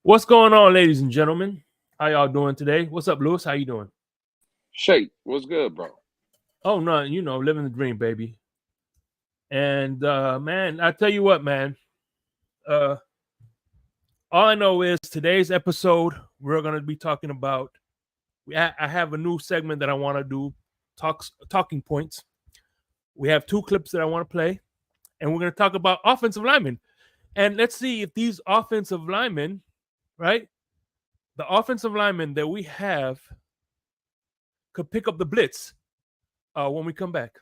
What's going on, ladies and gentlemen? How y'all doing today? What's up, Lewis? How you doing? Shake, what's good, bro? Oh, no, living the dream, baby. And man, I tell you what, man. Uh, all I know is today's episode we're gonna be talking about. I have a new segment that I want to do, talking points. We have two clips that I want to play, and we're gonna talk about offensive linemen. And let's see if these offensive linemen, right, the offensive linemen that we have, could pick up the blitz when we come back.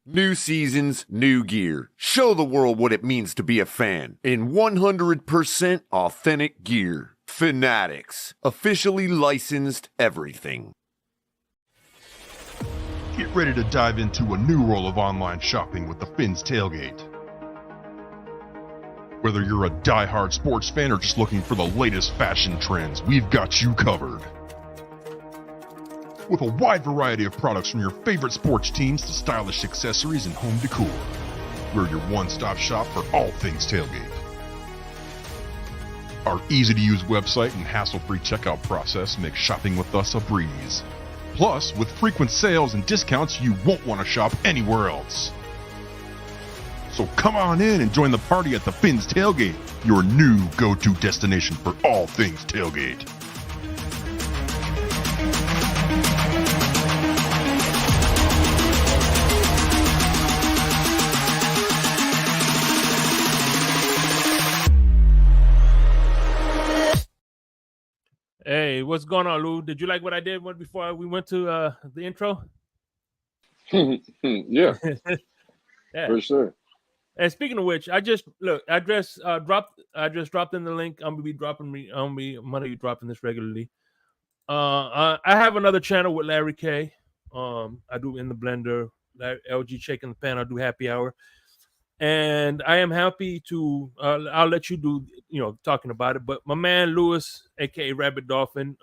New seasons, new gear. Show the world what it means to be a fan in 100% authentic gear. Fanatics, officially licensed everything. Get ready to dive into a new world of online shopping with the Fins Tailgate. Whether you're a die-hard sports fan or just looking for the latest fashion trends, we've got you covered. With a wide variety of products from your favorite sports teams to stylish accessories and home decor, we're your one-stop shop for all things tailgate. Our easy-to-use website and hassle-free checkout process make shopping with us a breeze. Plus, with frequent sales and discounts, you won't want to shop anywhere else. So come on in and join the party at the Fins Tailgate, your new go-to destination for all things tailgate. Hey, what's going on, Lou? Did you like what I did before we went to the intro? Yeah, Yeah. for sure. And speaking of which, I just dropped in the link. I'm gonna be dropping this regularly. I have another channel with Larry K. I do In the Blender, LG Shaking the Pan. I do Happy Hour, and I am happy to. I'll let you do talking about it. But my man Lewis, aka Rabbit Dolphin,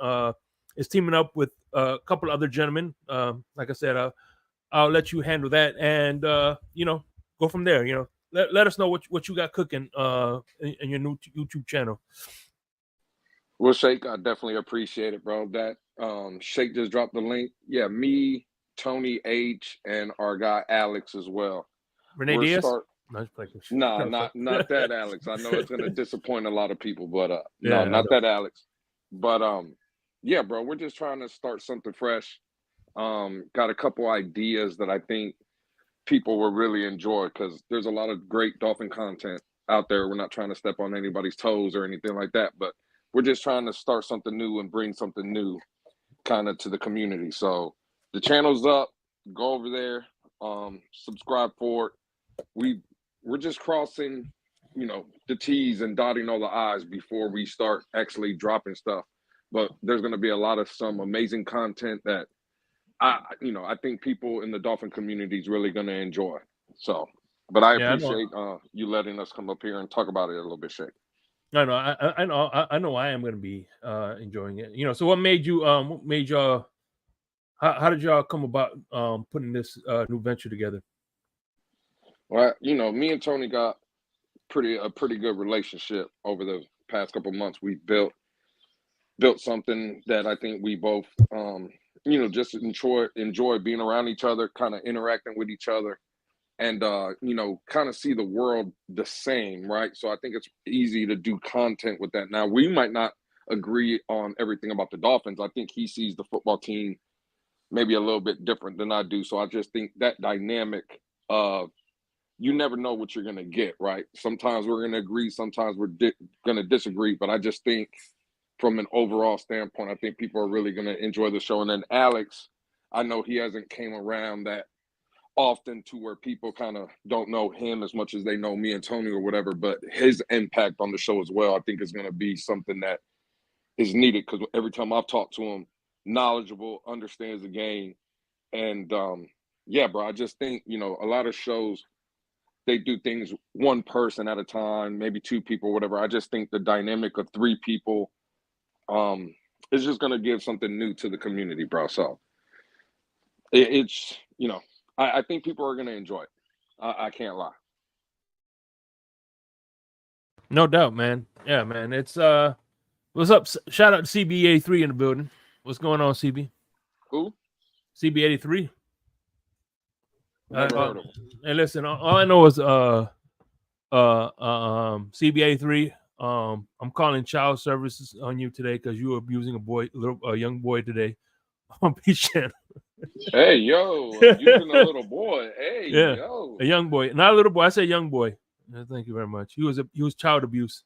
is teaming up with a couple other gentlemen. Like I said, I'll let you handle that, and go from there. Let us know what you got cooking in your new YouTube channel. Well, Shake, I definitely appreciate it, bro. That Shake just dropped the link. Yeah, me, Tony H, and our guy Alex as well. Renee We're Diaz? start- No, Nah, not that Alex. I know it's gonna disappoint a lot of people, but Yeah, no, not that Alex. But yeah, bro, we're just trying to start something fresh. Got a couple ideas that I think people will really enjoy because there's a lot of great dolphin content out there. We're not trying to step on anybody's toes or anything like that, but we're just trying to start something new and bring something new kind of to the community. So the channel's up. Go over there, subscribe for it. We're just crossing, the T's and dotting all the I's before we start actually dropping stuff. But there's going to be some amazing content that I think people in the Dolphin community is really going to enjoy. So, but I appreciate you letting us come up here and talk about it a little bit, Shake. I know. I know. I am going to be enjoying it. So what made you? What made y'all? How did y'all come about putting this new venture together? Well, me and Tony got a pretty good relationship over the past couple months. We built something that I think we both just enjoy being around each other, kind of interacting with each other, and kind of see the world the same, right? So I think it's easy to do content with that. Now, we might not agree on everything about the Dolphins. I think he sees the football team maybe a little bit different than I do. So I just think that dynamic of you never know what you're going to get, right? Sometimes we're going to agree, sometimes we're going to disagree, but I just think from an overall standpoint, I think people are really going to enjoy the show. And then Alex, I know he hasn't came around that often to where people kind of don't know him as much as they know me and Tony or whatever, but his impact on the show as well, I think is going to be something that is needed, because every time I've talked to him, knowledgeable, understands the game. And yeah, bro, I just think, a lot of shows, they do things one person at a time, maybe two people, whatever. I just think the dynamic of three people is just going to give something new to the community, bro. So it's, I think people are going to enjoy it. I can't lie. No doubt, man. Yeah, man. It's what's up? Shout out to CB83 in the building. What's going on, CB? Who? CB83. Never heard of him. And listen, all I know is CB83. I'm calling child services on you today because you were abusing a young boy today on Peach Channel. Hey, yo, abusing a little boy. Hey, yeah, yo, a young boy, not a little boy. I said young boy. Thank you very much. He was child abuse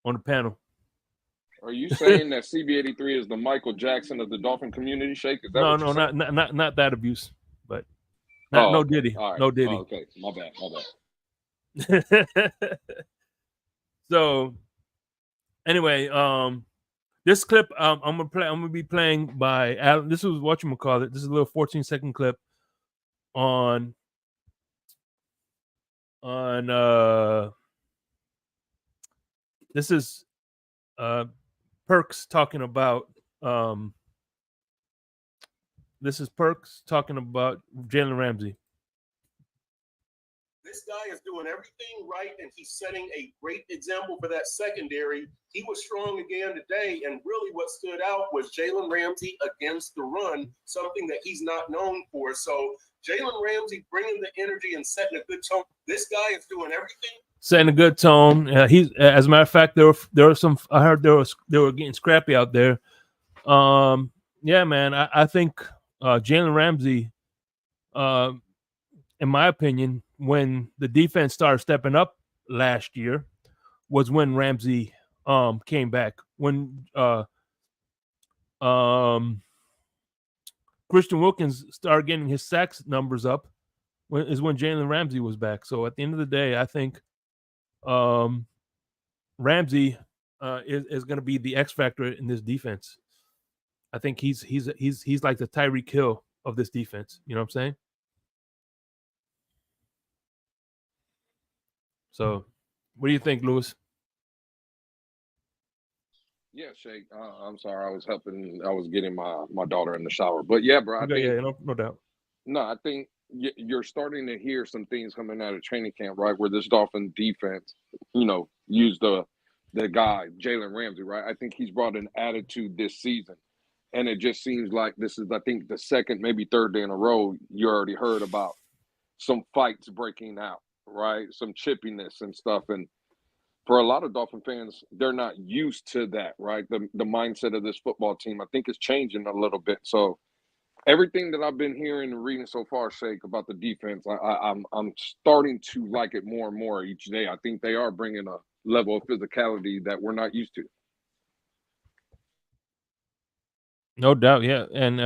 on the panel. Are you saying that CB83 is the Michael Jackson of the Dolphin community, Shake? Is that No, what you're saying? not that abuse, but no okay. Diddy, All right. no Diddy. Oh, okay, my bad. So, anyway, this clip I'm gonna be playing by Alan. This is whatchamacallit. This is a little 14-second clip on this is Perks talking about Jalen Ramsey. This guy is doing everything right, and he's setting a great example for that secondary. He was strong again today, and really what stood out was Jalen Ramsey against the run, something that he's not known for. So Jalen Ramsey bringing the energy and setting a good tone. This guy is doing everything. Setting a good tone. He's, as a matter of fact, there were some. I heard they were getting scrappy out there. Yeah, man. I think Jalen Ramsey, in my opinion, when the defense started stepping up last year, was when Ramsey came back. When Christian Wilkins started getting his sacks numbers up, is when Jalen Ramsey was back. So at the end of the day, I think Ramsey is going to be the X factor in this defense. I think he's like the Tyreek Hill of this defense. You know what I'm saying? So, what do you think, Lewis? Yeah, Shake. I'm sorry, I was getting my daughter in the shower. But yeah, bro, I think no doubt. No, I think you're starting to hear some things coming out of training camp, right? Where this Dolphin defense, used the guy, Jalen Ramsey, right? I think he's brought an attitude this season. And it just seems like this is, I think, the second, maybe third day in a row you already heard about some fights breaking out, right? Some chippiness and stuff. And for a lot of Dolphin fans, they're not used to that, right? The mindset of this football team, I think, is changing a little bit. So everything that I've been hearing and reading so far, Shake, about the defense, I'm starting to like it more and more each day. I think they are bringing a level of physicality that we're not used to. No doubt, yeah. And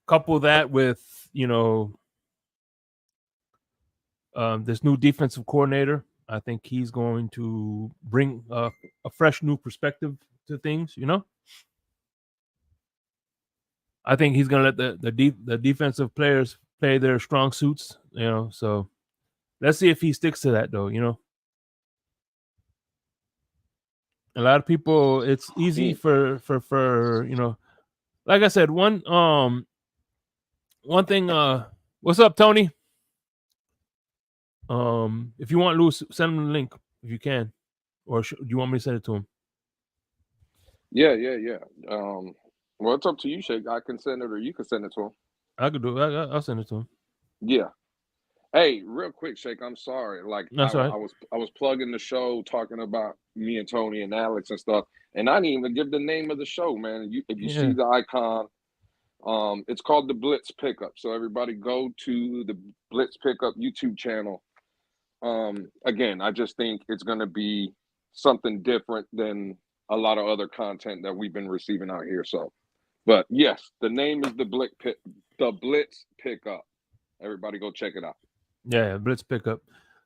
couple that with this new defensive coordinator. I think he's going to bring a fresh new perspective to things, you know. I think he's gonna let the defensive players play their strong suits, you know. So let's see if he sticks to that, though. You know, a lot of people, it's easy for you know, like I said, one thing. What's up, Tony? If you want Lewis, send him the link if you can, or do you want me to send it to him? Yeah. Well, it's up to you, Shake. I can send it, or you can send it to him. I could do it. I'll send it to him. Yeah. Hey, real quick, Shake. I'm sorry. Like That's all right. I was plugging the show, talking about me and Tony and Alex and stuff, and I didn't even give the name of the show, man. If you see the icon, it's called the Blitz Pickup. So everybody go to the Blitz Pickup YouTube channel. Again, I just think it's going to be something different than a lot of other content that we've been receiving out here. So, but yes, the name is the Blitz Pickup. Everybody go check it out. Yeah, Blitz Pickup.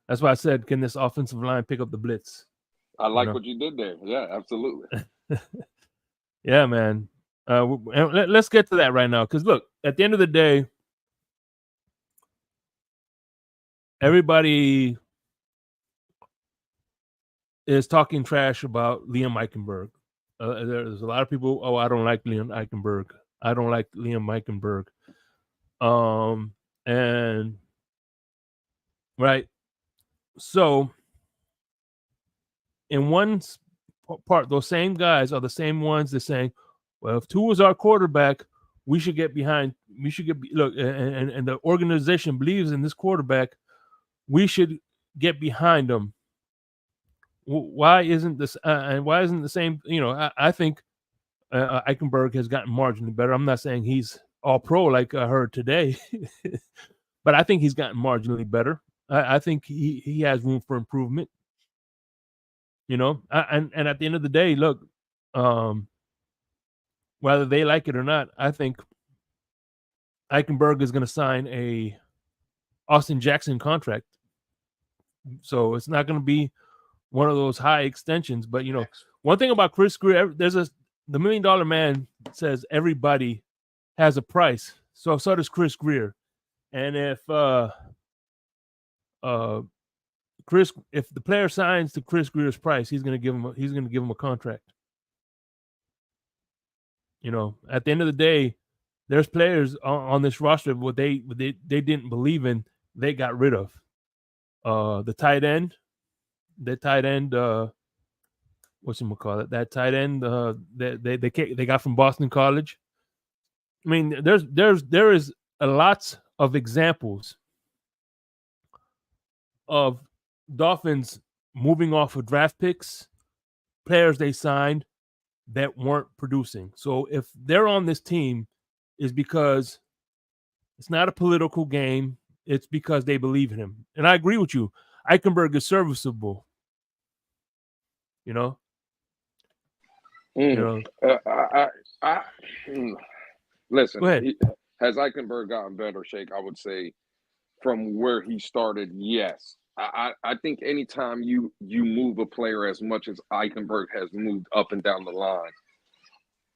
That's why I said, can this offensive line pick up the blitz? I like what you did there. Yeah, absolutely. Yeah, man. Let's get to that right now. Because look, at the end of the day, everybody is talking trash about Liam Ikenberg. There's a lot of people. Oh, I don't like Liam Ikenberg. I don't like Liam Ikenberg. And right. So in one part, those same guys are the same ones that saying, well, if Tua is our quarterback, we should get behind. We should look, and the organization believes in this quarterback. We should get behind him. Why isn't this? And why isn't the same? You know, I think Ikenberg has gotten marginally better. I'm not saying he's all pro like I heard today, but I think he's gotten marginally better. I think he has room for improvement. You know, and at the end of the day, look, whether they like it or not, I think Ikenberg is going to sign a Austin Jackson contract. So it's not going to be one of those high extensions. But, you know, one thing about Chris Greer, the $1 Million Man says everybody has a price. So does Chris Greer. And if the player signs to Chris Greer's price, he's going to give him a contract. You know, at the end of the day, there's players on this roster what they didn't believe in, they got rid of. The tight end, whatchamacallit, that tight end that they got from Boston College. I mean, there is a lots of examples of Dolphins moving off of draft picks, players they signed that weren't producing. So if they're on this team, is because it's not a political game. It's because they believe in him. And I agree with you. Ikenberg is serviceable. You know? You know? Listen, has Ikenberg gotten better, Shake? I would say from where he started, yes. I think anytime you move a player as much as Ikenberg has moved up and down the line,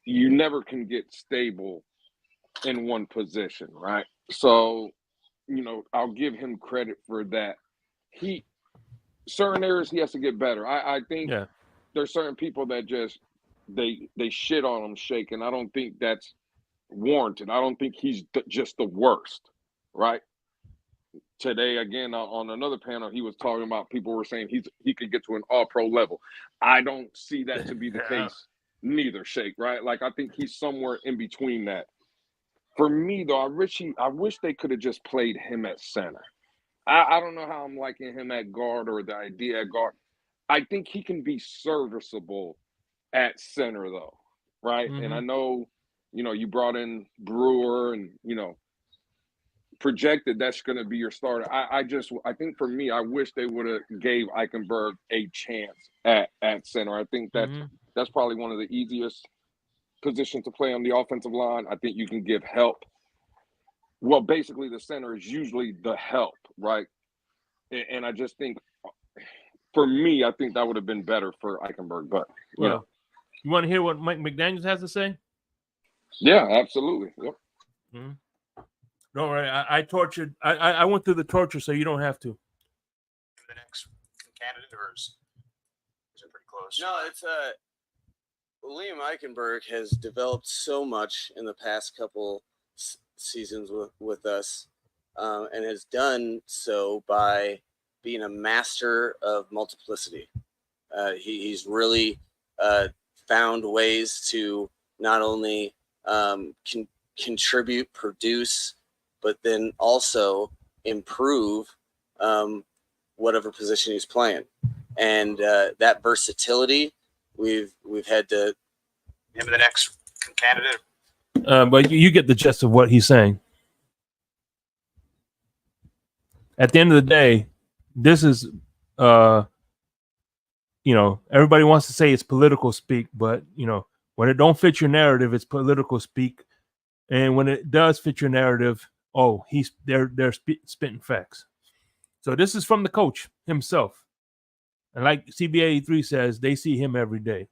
you never can get stable in one position, right? So, you know, I'll give him credit for that. Certain areas he has to get better. I think there's certain people that just they shit on him, Shake, and I don't think that's warranted. I don't think he's just the worst, right? Today, again, on another panel, he was talking about people were saying he could get to an all-pro level. I don't see that to be the case neither, Shake, right? Like, I think he's somewhere in between that. For me, though, I wish they could have just played him at center. I don't know how I'm liking him at guard or the idea at guard. I think he can be serviceable at center, though, right? Mm-hmm. And I know, you know, you brought in Brewer and, you know, projected that's going to be your starter. I think for me, I wish they would have gave Ikenberg a chance at center. I think that's probably one of the easiest positions to play on the offensive line. I think you can give help. Well, basically the center is usually the help, right? And I just think for me, I think that would have been better for Ikenberg, but you know. You want to hear what Mike McDaniels has to say? Yeah, absolutely. Yep. Mm-hmm. Don't worry, I tortured. I went through the torture, so you don't have to. The next candidate, or is it pretty close? No, it's Liam Ikenberg has developed so much in the past couple seasons with us, and has done so by being a master of multiplicity. He's really found ways to not only contribute, produce, but then also improve whatever position he's playing. And that versatility, we've had to. Name of the next candidate. But you get the gist of what he's saying. At the end of the day, this is, everybody wants to say it's political speak, but when it don't fit your narrative, it's political speak, and when it does fit your narrative, they're spitting facts. So this is from the coach himself, and like CBA3 says, they see him every day.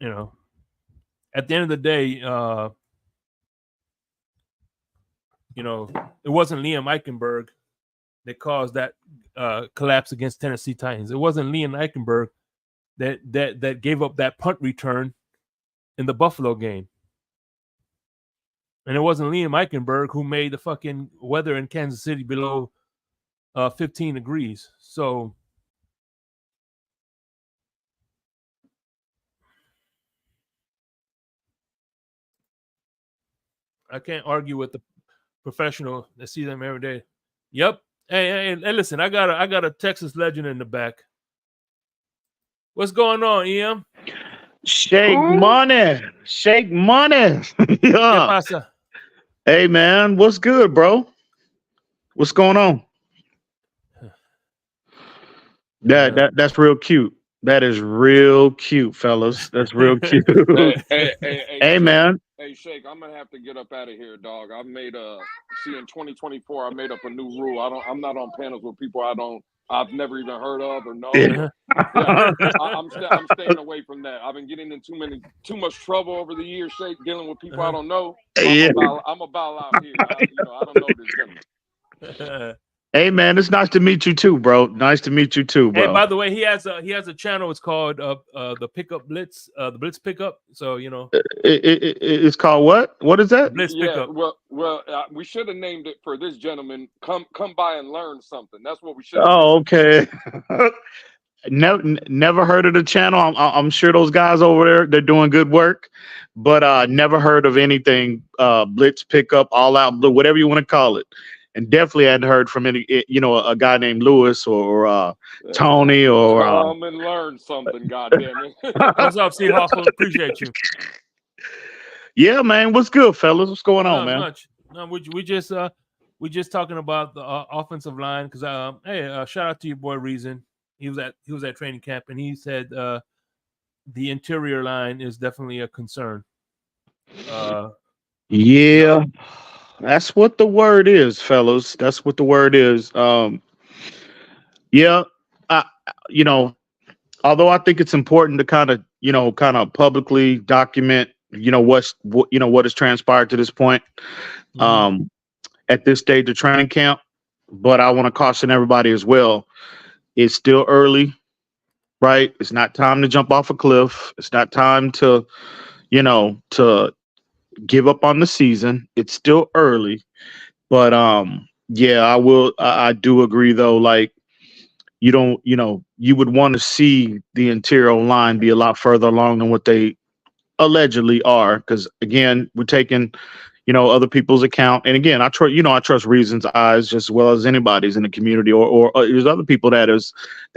At the end of the day, it wasn't Liam Ikenberg that caused that collapse against Tennessee Titans. It wasn't Liam Ikenberg that gave up that punt return in the Buffalo game. And it wasn't Liam Ikenberg who made the fucking weather in Kansas City below 15 degrees. So I can't argue with the professional that see them every day. Yep. Hey, listen, I got a Texas legend in the back. What's going on, EM? Shake money. Yeah. Hey man, what's good, bro? What's going on? That's real cute. That is real cute, fellas. That's real cute. Hey man. Hey, Shake, I'm gonna have to get up out of here, dog. I've made in 2024, I made up a new rule. I'm not on panels with people I've never even heard of or know. Yeah, I'm staying away from that. I've been getting in too much trouble over the years, Shake, dealing with people I don't know. So I'm a bow out here. I don't know this gentleman. Hey man, it's nice to meet you too, bro. Nice to meet you too, bro. Hey, by the way, he has a channel. It's called the Pickup Blitz, the Blitz Pickup. So it's called what? What is that? Blitz Pickup. Well, we should have named it for this gentleman. Come by and learn something. That's what we should. Oh, okay. Never heard of the channel. I'm sure those guys over there, they're doing good work, but never heard of anything Blitz Pickup, All Out Blue, whatever you want to call it. And definitely hadn't heard from any, a guy named Lewis or Tony or. Come and learn something, goddamn it! What's up, Steve Hoffman? Appreciate you. Yeah, man. What's good, fellas? What's going on, man? Much. No, we just talking about the offensive line because shout out to your boy Reason. He was at training camp and he said the interior line is definitely a concern. Yeah. That's what the word is, fellas. That's what the word is. Although I think it's important to kind of publicly document, what has transpired to this point, at this stage of training camp. But I want to caution everybody as well. It's still early, right? It's not time to jump off a cliff. It's not time to give up on the season. It's still early, but I do agree though. Like you would want to see the interior line be a lot further along than what they allegedly are. Because again, we're taking other people's account, and again, I trust Reason's eyes just as well as anybody's in the community, or there's other people that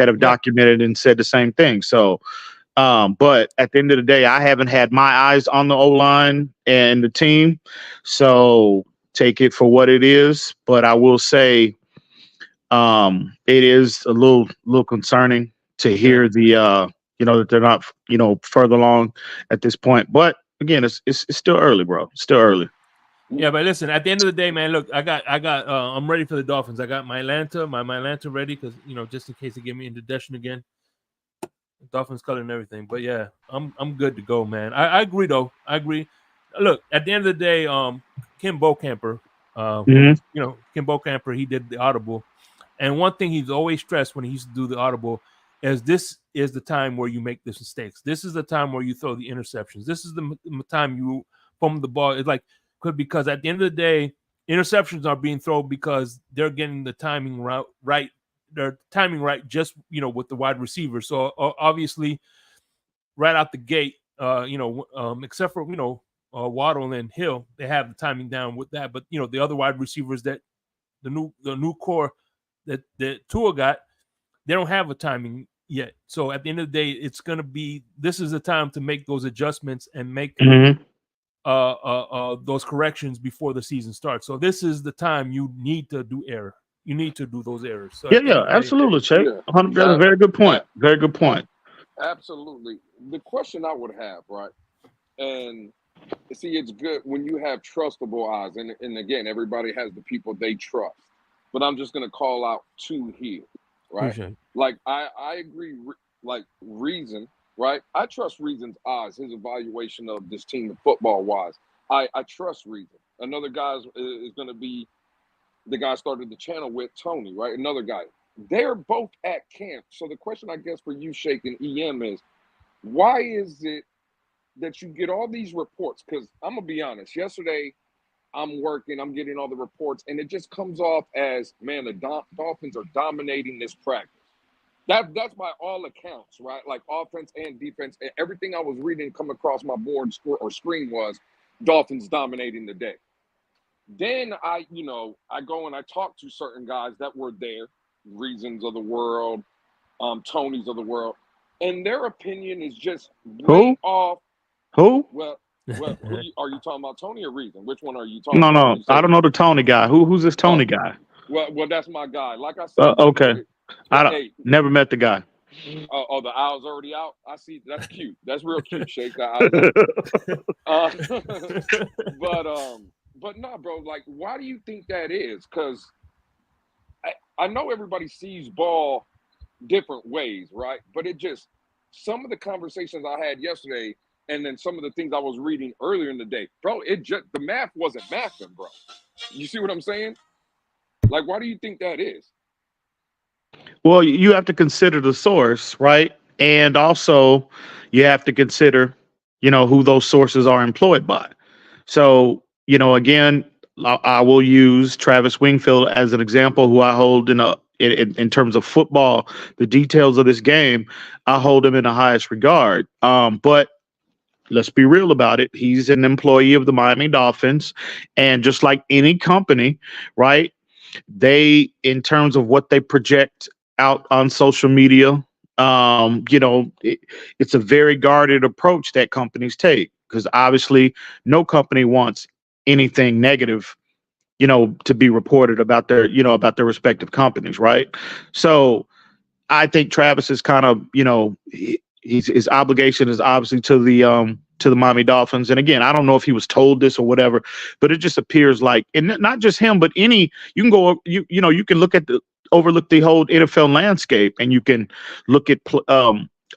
have documented and said the same thing. So. But at the end of the day, I haven't had my eyes on the O-line and the team. So take it for what it is. But I will say it is a little concerning to hear that they're not, further along at this point. But again, it's still early, bro. It's still early. Yeah, but listen, at the end of the day, man, look, I'm ready for the Dolphins. I got my Atlanta ready because, just in case they give me indigestion again. Dolphins color and everything. But yeah, I'm good to go, man. I agree though. I agree. Look, at the end of the day, Kim Bocamper, Hmm. Kim Bocamper, he did the audible, and one thing he's always stressed when he used to do the audible is this is the time where you make the mistakes. This is the time where you throw the interceptions. This is the time you fumble the ball. It's like because at the end of the day, interceptions are being thrown because they're getting the timing right. They're timing right just with the wide receiver. So obviously, right out the gate, except for Waddle and Hill, they have the timing down with that. But the other wide receivers that the new core that Tua got, they don't have a timing yet. So at the end of the day, it's gonna be this is the time to make those adjustments and make Hmm. those corrections before the season starts. So this is the time you need to do error. You need to do those errors. So Yeah, at the end yeah, of the day, absolutely, Chase. Yeah. 100. That's a very good point. Very good point. Absolutely. The question I would have, right? And see, it's good when you have trustable eyes. And again, everybody has the people they trust. But I'm just going to call out two here, right? appreciate it. Like, I agree, like, Reason, right? I trust Reason's eyes, his evaluation of this team football wise. I trust Reason. Another guy is going to be the guy I started the channel with, Tony, right? Another guy. They're both at camp. So the question, I guess, for you, Shake and EM is, why is it that you get all these reports? Because I'm going to be honest, yesterday I'm working, I'm getting all the reports, and it just comes off as, man, the Dolphins are dominating this practice. That's by all accounts, right? Like offense and defense. Everything I was reading come across my board or screen was Dolphins dominating the day. Then I go and I talk to certain guys that were there, Reasons of the world, Tonys of the world, and their opinion is just way off. Who? Well, are you talking about, Tony or Reason? Which one are you talking No, about? no, I don't know the Tony guy. Who's this Tony guy? Well, that's my guy. Like I said, Okay, I don't, hey, never met the guy. the owl's already out. I see. That's cute. That's real cute, Shake. The owl's out. But nah, bro. Like, why do you think that is? Because I know everybody sees ball different ways, right? But it just, some of the conversations I had yesterday, and then some of the things I was reading earlier in the day, bro, it just, the math wasn't mathing, bro. You see what I'm saying? Like, why do you think that is? Well, you have to consider the source, right? And also, you have to consider, who those sources are employed by. So, again, I will use Travis Wingfield as an example, who I hold in terms of football, the details of this game, I hold him in the highest regard. But let's be real about it. He's an employee of the Miami Dolphins, and just like any company, right? They, in terms of what they project out on social media, it's a very guarded approach that companies take, because obviously no company wants anything negative, to be reported about their respective companies, right? So I think Travis is kind of, his obligation is obviously to the Miami Dolphins. And again, I don't know if he was told this or whatever, but it just appears like, and not just him, but you can go, you can overlook the whole NFL landscape, and you can look at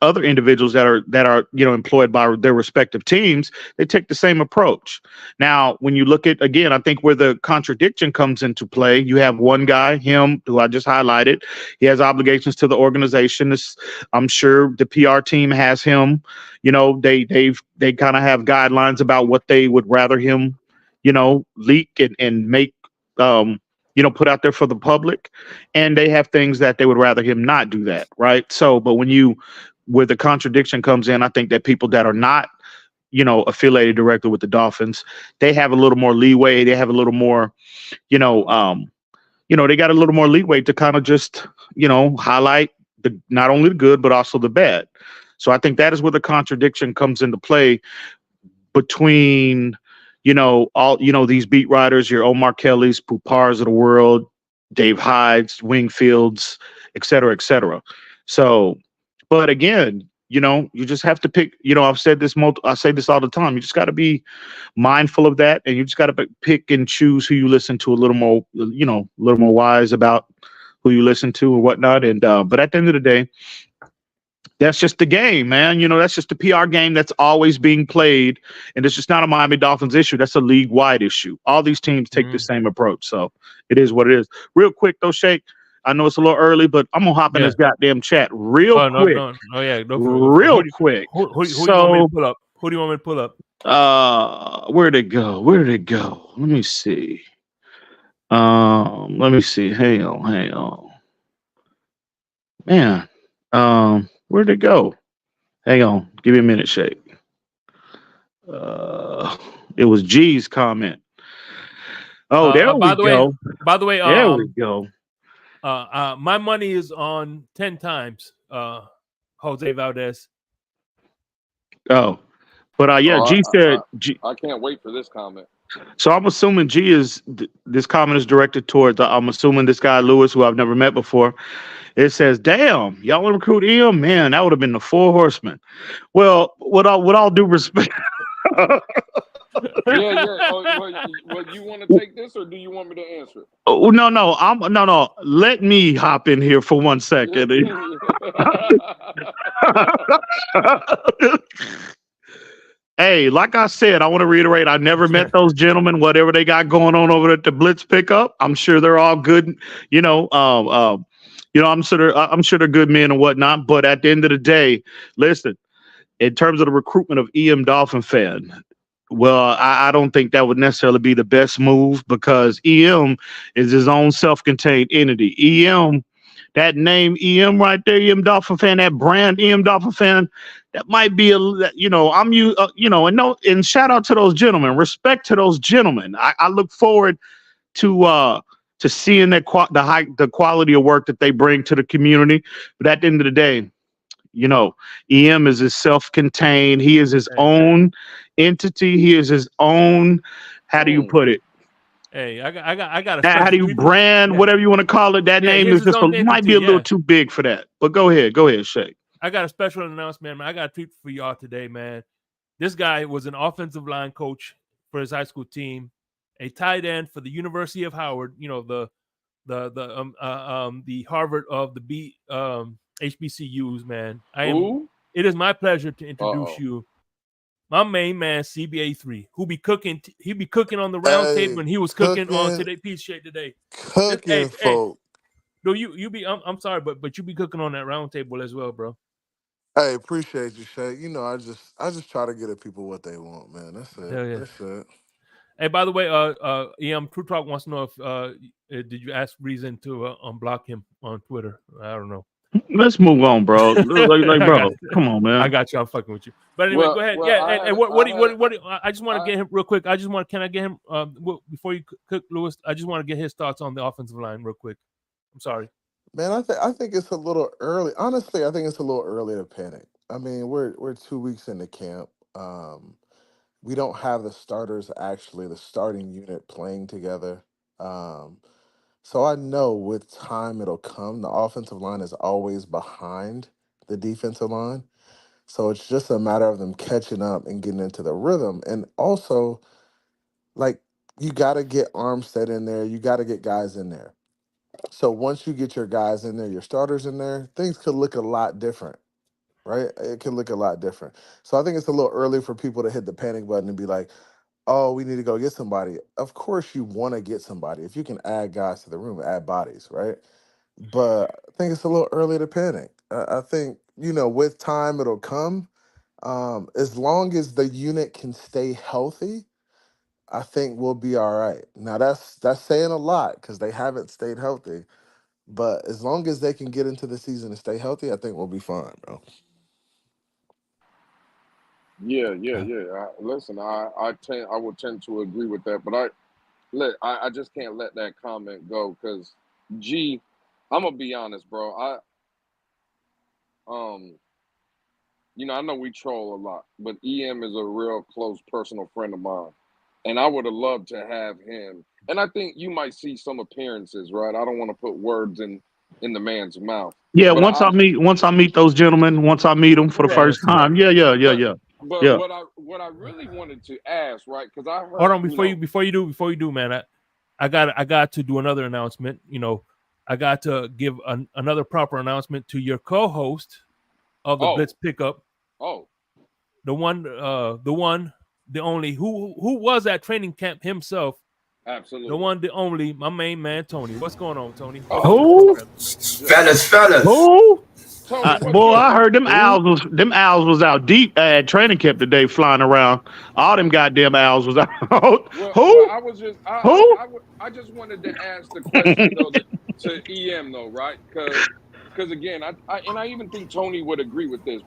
other individuals that are employed by their respective teams. They take the same approach. Now, when you look at, again, I think where the contradiction comes into play, you have one guy, him, who I just highlighted. He has obligations to the organization. I'm sure the PR team has him. They kind of have guidelines about what they would rather him, leak and make, put out there for the public, and they have things that they would rather him not do that, right? So, but where the contradiction comes in, I think that people that are not, affiliated directly with the Dolphins, they have a little more leeway. They have a little more, they got a little more leeway to kind of just, highlight not only the good, but also the bad. So I think that is where the contradiction comes into play between, all, these beat writers, your Omar Kelly's, Pupars of the world, Dave Hyde's, Wingfields, et cetera, et cetera. So, but again, you just have to pick, I say this all the time. You just got to be mindful of that. And you just got to pick and choose who you listen to, a little more, a little more wise about who you listen to and whatnot. And, but at the end of the day, that's just the game, man. That's just the PR game that's always being played. And it's just not a Miami Dolphins issue. That's a league-wide issue. All these teams take the same approach. So it is what it is. Real quick, though, Shake, I know it's a little early, but I'm going to hop in this goddamn chat real quick. No, yeah. Real quick. Who do you want me to pull up? Who do you want me to pull up? Where'd it go? Let me see. Hang on. Man. Where'd it go? Hang on. Give me a minute, Shake. It was G's comment. Oh, there we go. By the way, there we go. My money is on 10 times Jose Valdez. Oh, but yeah, G said. I can't wait for this comment. So I'm assuming G is this comment is directed towards. I'm assuming this guy Lewis, who I've never met before. It says, "Damn, y'all want to recruit him? Man, that would have been the 4 horsemen." Well, with all due respect. Yeah. Well, you want to take this, or do you want me to answer it? Oh, no. No. Let me hop in here for 1 second. Hey, like I said, I want to reiterate, I never met those gentlemen, whatever they got going on over at the Blitz pickup. I'm sure they're all good, I'm sure they're good men and whatnot. But at the end of the day, listen, in terms of the recruitment of EM Dolphin fan, well, I don't think that would necessarily be the best move, because EM is his own self-contained entity. EM, that name EM right there, EM Dolphin fan, that brand EM Dolphin fan, that might be and shout out to those gentlemen, respect to those gentlemen. I look forward to seeing the quality of work that they bring to the community. But at the end of the day, EM is his self-contained. He is his own entity. He is his own. How do you put it? Hey, I got. How do you brand, whatever you want to call it? That name is might be a little too big for that. But go ahead, Shay. I got a special announcement, man. I got a treat for y'all today, man. This guy was an offensive line coach for his high school team, a tight end for the University of Howard. The Harvard of the HBCUs, man. It is my pleasure to introduce you, my main man, CBA3, who be cooking. He be cooking on the round table, and he was cooking on today piece shake today. Cooking, folk. No, you be. I'm sorry, but you be cooking on that round table as well, bro. Hey, appreciate you, Shay. I just try to get at people what they want, man. That's it. Yeah. That's it. Hey, by the way, True Talk wants to know if did you ask Reason to unblock him on Twitter? I don't know. Let's move on, bro. Bro, come on, man. I got you. I'm fucking with you. But anyway, go ahead. I just want to get him real quick. Can I get him before you cook, Lewis? I just want to get his thoughts on the offensive line real quick. I'm sorry. Man, I think it's a little early. Honestly, I think it's a little early to panic. I mean, we're 2 weeks into camp. We don't have the starters, actually, the starting unit playing together. So I know with time it'll come. The offensive line is always behind the defensive line. So it's just a matter of them catching up and getting into the rhythm. And also, you got to get Armstead in there. You got to get guys in there. So once you get your guys in there, your starters in there, things could look a lot different, right? It can look a lot different. So I think it's a little early for people to hit the panic button and be like, oh, we need to go get somebody. Of course you want to get somebody. If you can add guys to the room, add bodies, right? But I think it's a little early to panic. I think, with time it'll come. As long as the unit can stay healthy, I think we'll be all right. Now that's saying a lot because they haven't stayed healthy. But as long as they can get into the season and stay healthy, I think we'll be fine, bro. Yeah. Listen, I would tend to agree with that, but I just can't let that comment go because, G, I'm gonna be honest, bro. I know we troll a lot, but EM is a real close personal friend of mine, and I would have loved to have him. And I think you might see some appearances, right? I don't want to put words in the man's mouth. Yeah, once I meet those gentlemen, once I meet them for the first time. Yeah. But what I really wanted to ask, right? Because I heard. Hold on, before you do, man. I got to do another announcement. I got to give another proper announcement to your co-host, of the Blitz pickup. Oh, the one, the only, who was at training camp himself. Absolutely. The one, the only, my main man, Tony. What's going on, Tony? Who? Fellas. Who? Tony, boy, I heard them owls was out deep at training camp today, flying around. All them goddamn owls was out. Well, Who? I was just, Who? I just wanted to ask the question though to EM though, right? Because again, I even think Tony would agree with this.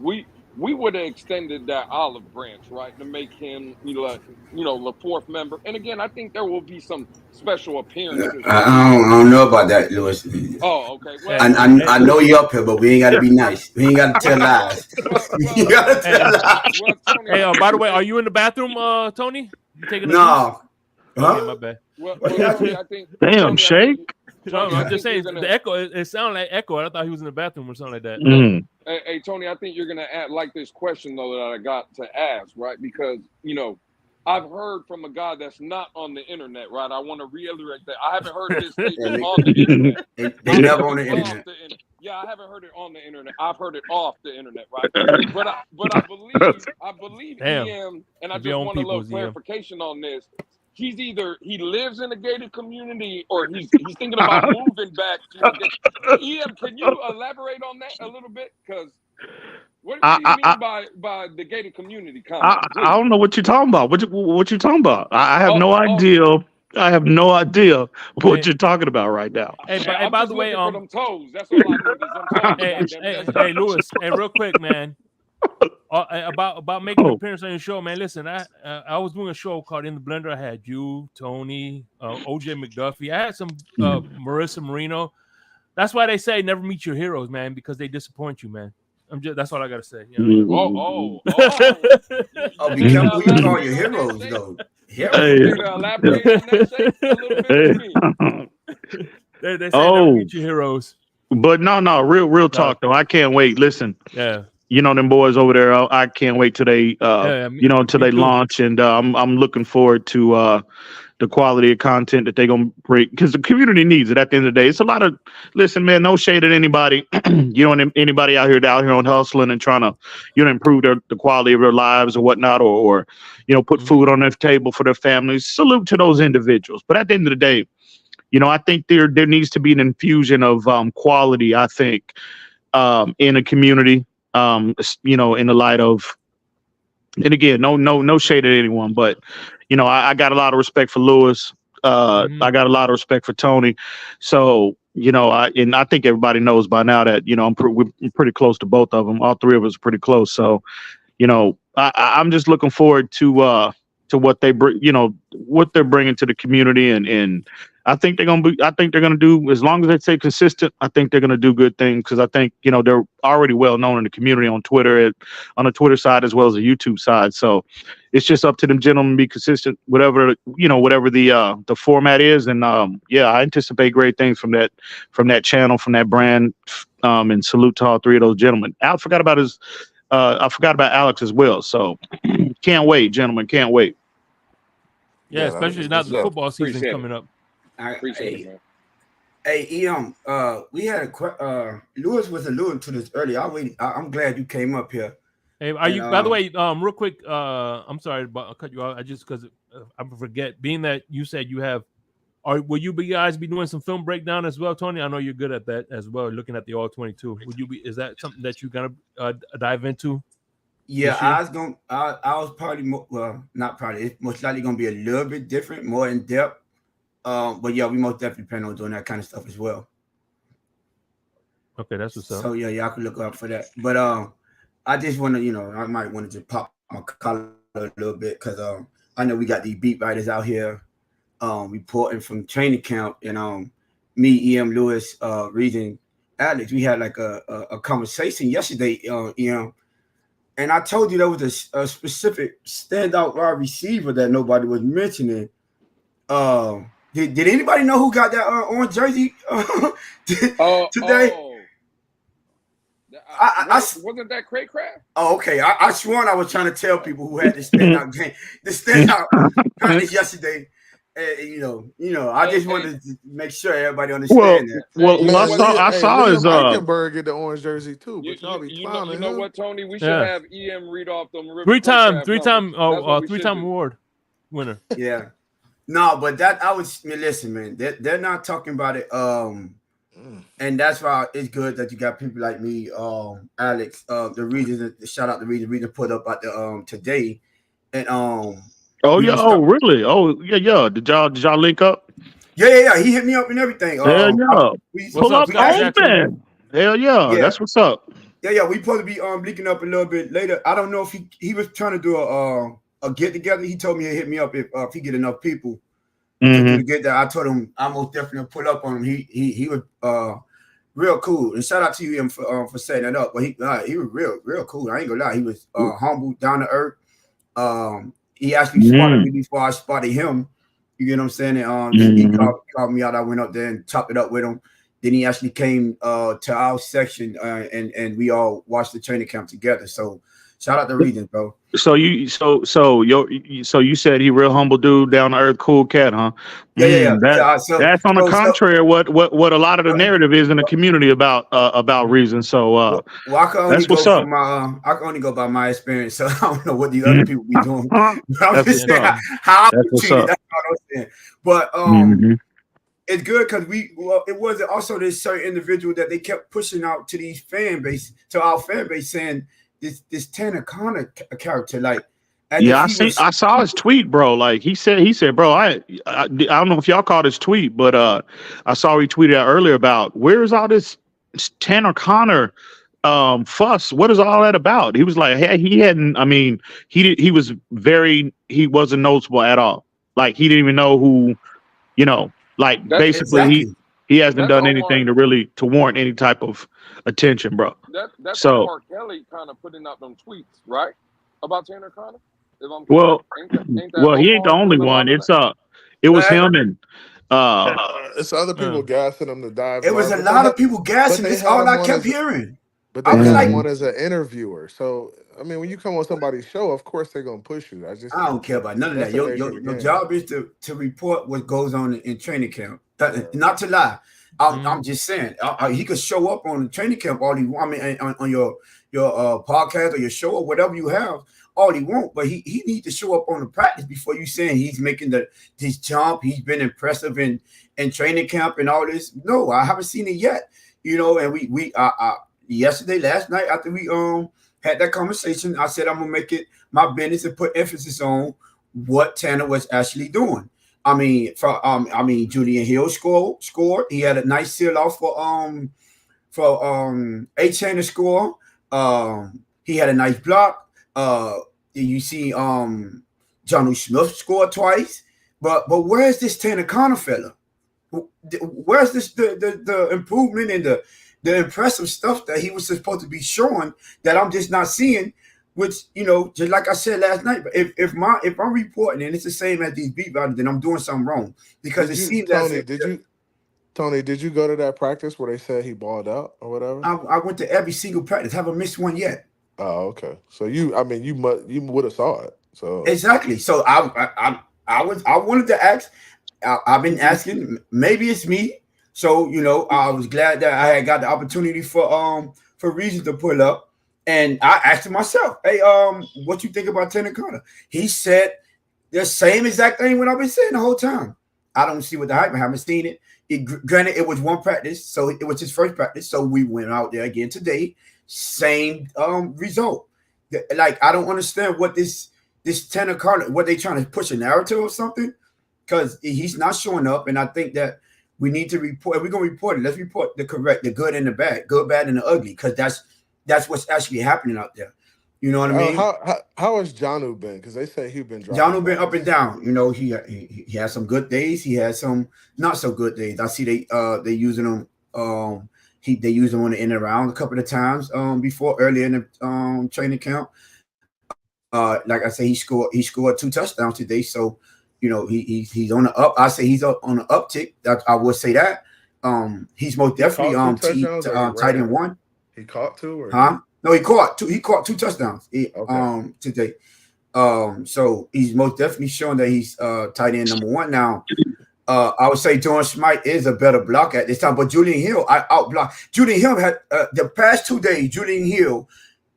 We would have extended that olive branch, right, to make him, the fourth member. And again, I think there will be some special appearances. I don't know about that, Lewis. Oh, okay. Well, I know you up here, but we ain't got to be nice. We ain't got to tell lies. You got to tell lies. Well, Tony, hey, by the way, are you in the bathroom, Tony? You taking a no. Huh? Okay, my bad. Well, Tony, I think. Damn, Shake. I'm just saying, the echo. It sounded like echo. I thought he was in the bathroom or something like that. Mm. Hey, Tony, I think you're gonna like this question though that I got to ask, right? Because I've heard from a guy that's not on the internet, right? I want to reiterate that I haven't heard this statement on the internet. They never on the internet. Yeah, I haven't heard it on the internet. I've heard it off the internet, right? But I believe EM, and I just want a little clarification on this. He's either he lives in a gated community or he's thinking about moving back to EM. Can you elaborate on that a little bit? Because what do you mean by the gated community comment? I don't know what you're talking about. What you talking about? I have no idea. I have no idea what you're talking about right now. Hey, by the way, for them toes. That's all I need is them toes. Hey, Lewis. Hey, real quick, man. About making an appearance on your show, man. Listen, I was doing a show called In the Blender. I had you, Tony, OJ McDuffie. I had some Marissa Marino. That's why they say never meet your heroes, man, because they disappoint you, man. That's all I gotta say. Be careful who you call your heroes, though. Elaborate on that a little bit. They say never meet your heroes. But no, real talk though. I can't wait. Listen, yeah. Them boys over there. I can't wait till they, till they launch, and I'm looking forward to the quality of content that they're gonna bring, because the community needs it. At the end of the day, it's a lot of. Listen, man, no shade at anybody. Anybody out here on hustling and trying to, improve the quality of their lives or whatnot, or put food on their table for their families. Salute to those individuals. But at the end of the day, I think there needs to be an infusion of quality. I think in a community. In the light of, and again, no shade at anyone, but I got a lot of respect for Lewis. I got a lot of respect for Tony. So I think everybody knows by now that we're pretty close to both of them. All three of us are pretty close. So I'm just looking forward to what they bring, what they're bringing to the community, and I think they're gonna do, as long as they stay consistent. I think they're gonna do good things, because I think they're already well known in the community on Twitter, on the Twitter side as well as the YouTube side. So it's just up to them gentlemen to be consistent, whatever the format is, and I anticipate great things from that channel, from that brand, and salute to all three of those gentlemen. I forgot about Alex as well. So can't wait, gentlemen, can't wait. Yeah, especially now the football season coming up. I appreciate it, man. Hey, EM, we had Lewis was alluding to this earlier. I'm glad you came up here. Hey, by the way, real quick, I'm sorry, but I'll cut you off. because I forget. Being that you said you have, will you guys be doing some film breakdown as well, Tony? I know you're good at that as well, looking at the All 22. Is that something that you're gonna dive into? Yeah, I was probably not probably. It's most likely gonna be a little bit different, more in depth. But yeah, we most definitely plan on doing that kind of stuff as well. Okay, that's what's up. So yeah, y'all can look up for that. But I just want to, I might want to just pop my collar a little bit, because I know we got these beat writers out here reporting from training camp, and me, EM, Lewis, Reason, Alex, we had like a conversation yesterday, and I told you there was a specific standout wide receiver that nobody was mentioning. Did anybody know who got that orange jersey today? Wasn't that Cray Craft? Oh, okay. I sworn I was trying to tell people who had the standout game, the standout practice yesterday. I just wanted to make sure everybody understand that. Well, I saw his Ikenberg get the orange jersey too, but y'all be you clowning know him. what, Tony? We should have EM read off them three-time award winner. Yeah. No, but listen, man. They're not talking about it. And that's why it's good that you got people like me, Alex. The reason, shout out the reason put up at the today, and really? Oh yeah. Did y'all link up? Yeah. He hit me up and everything. Hell yeah. Pull up on man. Hell yeah. That's what's up. Yeah. We supposed to be linking up a little bit later. I don't know if he was trying to do a get together. He told me he'd hit me up if he get enough people to get that. I told him I most definitely pull up on him. He was real cool, and shout out to him for setting that up. But he was real cool. I ain't gonna lie. He was humble, down to earth. He actually spotted me before I spotted him. You get what I'm saying? And he called me out. I went up there and chopped it up with him. Then he actually came to our section and we all watched the training camp together. So shout out to Regent, bro. So you said he real humble dude, down to earth, cool cat, huh? Yeah. That's on the contrary of what a lot of the narrative is in the community about Reason. So I can only that's what's up. I can only go by my experience, so I don't know what the other people be doing. I'm just saying how I was treated. That's what I'm saying. But it's good because it wasn't also this certain individual that they kept pushing out to these our fan base, saying this Tanner Connor character, like. I saw his tweet, bro. Like he said, bro, I don't know if y'all caught his tweet, but I saw he tweeted out earlier about where's all this Tanner Connor fuss? What is all that about? He was like, hey, he wasn't noticeable at all. Like he didn't even know who, like basically he hasn't done anything to warrant any type of attention, bro. That's so Mark Kelly kind of putting out them tweets, right? About Tanner Connor? Well, he ain't the only one. It was him and it's other people gassing him to dive. It was a lot of people gassing. That's all I kept hearing. But they had one as an interviewer. So I mean, when you come on somebody's show, of course they're gonna push you. I don't care about none of that. Your job is to report what goes on in training camp. Not to lie. I'm just saying he could show up on the training camp all he want. I mean, on your podcast or your show or whatever you have. All he won't, but he needs to show up on the practice before you saying he's making this jump. He's been impressive in training camp and all this. No, I haven't seen it yet. And we last night after we had that conversation, I said I'm gonna make it my business and put emphasis on what Tanner was actually doing. I mean, Julian Hill scored. He had a nice seal off for H. to score. He had a nice block. You see John Smith scored twice, but where's this Tanner Connor fella? Where's this the improvement and the impressive stuff that he was supposed to be showing that I'm just not seeing? Which just like I said last night, if I'm reporting and it's the same as these beat writers, then I'm doing something wrong because it seems Tony, did you go to that practice where they said he balled out or whatever? I went to every single practice, haven't missed one yet. Oh, okay. So you would have saw it. So exactly. So I wanted to ask. I've been asking. Maybe it's me. So I was glad that I had got the opportunity for Reason to pull up, and I asked myself, "Hey, what you think about Tanner Connor?" He said the same exact thing what I've been saying the whole time. I don't see what the hype. I haven't seen it. Granted, it was one practice, so it was his first practice. So we went out there again today. Same result. Like I don't understand what this Tanner Connor, what they trying to push a narrative or something, because he's not showing up, and I think that we need to report. If we're gonna report it, let's report the good and the bad, good, bad, and the ugly, because that's what's actually happening out there. You know what I mean? How has Janu been? Because they say he's been dropping. Janu been up and down. He has some good days. He has some not so good days. I see they using him. They used him on the end around a couple of times before earlier in the training camp. Like I say, he scored 2 touchdowns today. So he's on the up. I say he's on the uptick. I would say that. He's most definitely tight end 1. He caught 2 or huh? No, he caught 2. He caught 2 touchdowns today. So he's most definitely showing that he's tight end number one now. I would say Jordan Smite is a better blocker at this time, but Julian Hill, I outblock. Julian Hill had the past 2 days. Julian Hill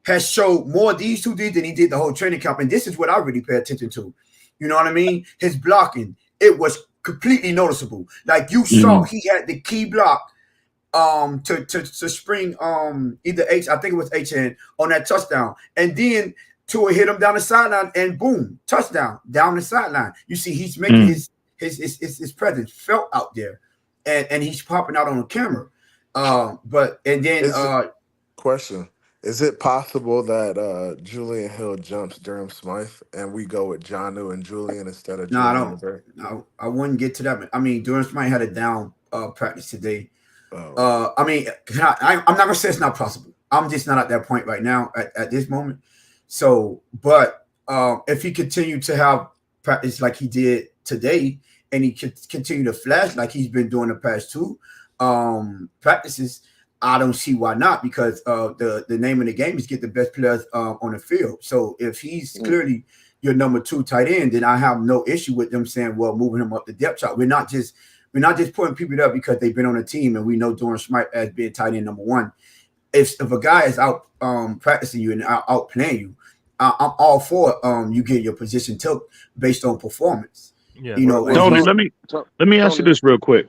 has showed more these 2 days than he did the whole training camp, and this is what I really pay attention to. You know what I mean? His blocking, it was completely noticeable. Like you saw, he had the key block to spring either H, I think it was HN on that touchdown, and then Tua hit him down the sideline, and boom, touchdown down the sideline. You see, he's making his presence felt out there, and he's popping out on the camera. Question: is it possible that Julian Hill jumps Durham Smythe and we go with Jonnu and Julian instead of Julian? I wouldn't get to that. I mean, Durham Smythe had a down practice today. I mean, I'm not gonna say it's not possible. I'm just not at that point right now at this moment. So, but if he continued to have practice like he did today, and he could continue to flash like he's been doing the past 2 practices, I don't see why not, because the name of the game is get the best players on the field. So if he's clearly your number 2 tight end, then I have no issue with them saying, well, moving him up the depth chart. We're not just putting people up because they've been on the team and we know Dorn Smite as being tight end number 1. If a guy is out practicing you and out playing you, I'm all for you getting your position took based on performance. Yeah. You know, Tony, let me ask you this real quick.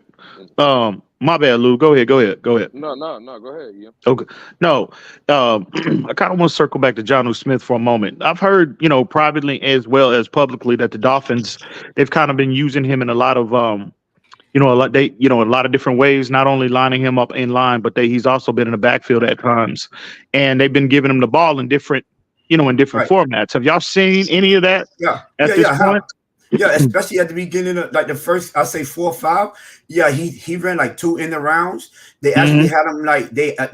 My bad, Lou. Go ahead. No, go ahead. Yeah. Okay. No, I kind of want to circle back to Jonnu Smith for a moment. I've heard, privately as well as publicly that the Dolphins, they've kind of been using him in a lot of, a lot of different ways, not only lining him up in line, but he's also been in the backfield at times. And they've been giving him the ball in different formats. Have y'all seen any of that at this point? Yeah, especially at the beginning of like the first, I say 4 or 5. Yeah, he ran like 2 in the rounds. They actually had him like they had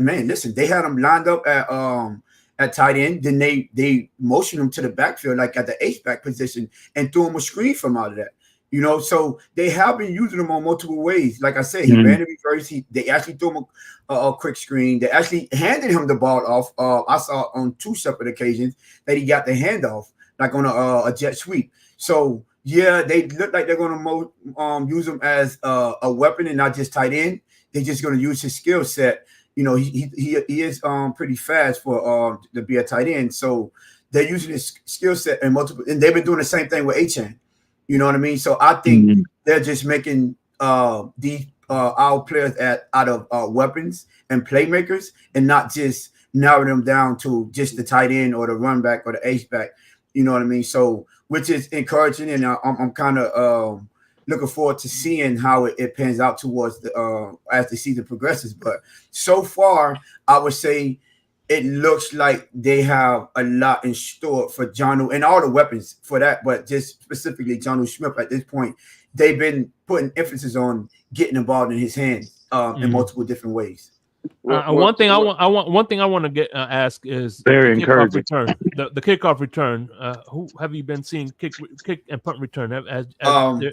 him lined up at tight end. Then they motioned him to the backfield like at the H-back position and threw him a screen from out of that. So they have been using him on multiple ways. Like I said, he ran in reverse. They actually threw him a quick screen. They actually handed him the ball off. I saw on 2 separate occasions that he got the handoff, like on a jet sweep. So yeah, they look like they're going to use him as a weapon and not just tight end. They're just going to use his skill set. He is pretty fast for to be a tight end. So they're using his skill set and multiple, and they've been doing the same thing with HN. You know what I mean? So I think they're just making these our players out of weapons and playmakers, and not just narrowing them down to just the tight end or the run back or the H back. You know what I mean? So, which is encouraging, and I'm kind of looking forward to seeing how it pans out towards the as the season progresses. But so far, I would say it looks like they have a lot in store for Jonnu and all the weapons for that, but just specifically Jonnu Smith at this point, they've been putting emphasis on getting the ball in his hands in multiple different ways. One thing I want to get ask is very the encouraging kickoff return. The kickoff return. Who have you been seeing kick and punt return?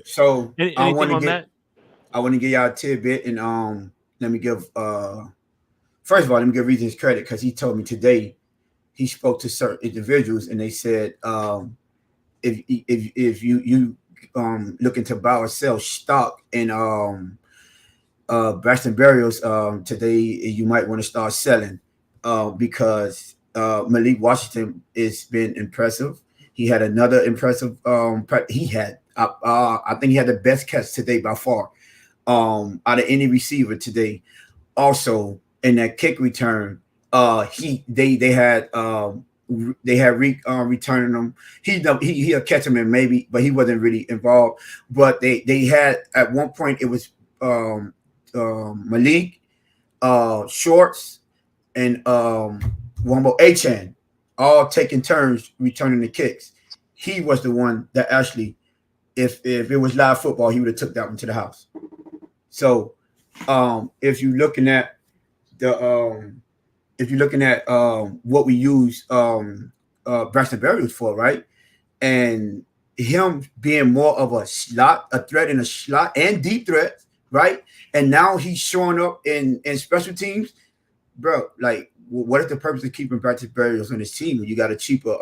So anything on that? I want to give y'all a tidbit, and let me give first of all, let me give Reason his credit, because he told me today he spoke to certain individuals and they said if you looking to buy or sell stock in Braxton Berrios today, you might want to start selling because Malik Washington has been impressive. He had another impressive I think he had the best catch today by far out of any receiver today. Also in that kick return, they had returning them. He'll catch him in maybe, but he wasn't really involved. But they had at one point it was Malik, Shorts, and one more Achan, all taking turns returning the kicks. He was the one that actually, if it was live football, he would have took that one to the house. So if you're looking at what we use Braxton Berrios for, right? And him being more of a threat in a slot and deep threat, right? And now he's showing up in special teams, bro. Like what is the purpose of keeping Patrick Berrios on his team when you got a cheaper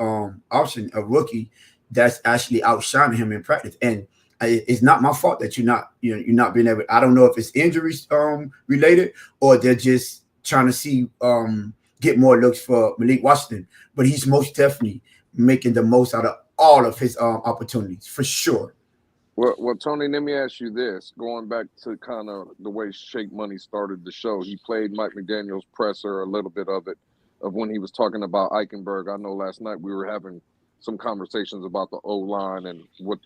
option, a rookie that's actually outshining him in practice? And it's not my fault that you're not being able. I don't know if it's injuries related or they're just trying to see get more looks for Malik Washington. But he's most definitely making the most out of all of his opportunities for sure. Well, Tony, let me ask you this. Going back to kind of the way Shake Money started the show, he played Mike McDaniel's presser, a little bit of it, of when he was talking about Ikenberg. I know last night we were having some conversations about the O-line and what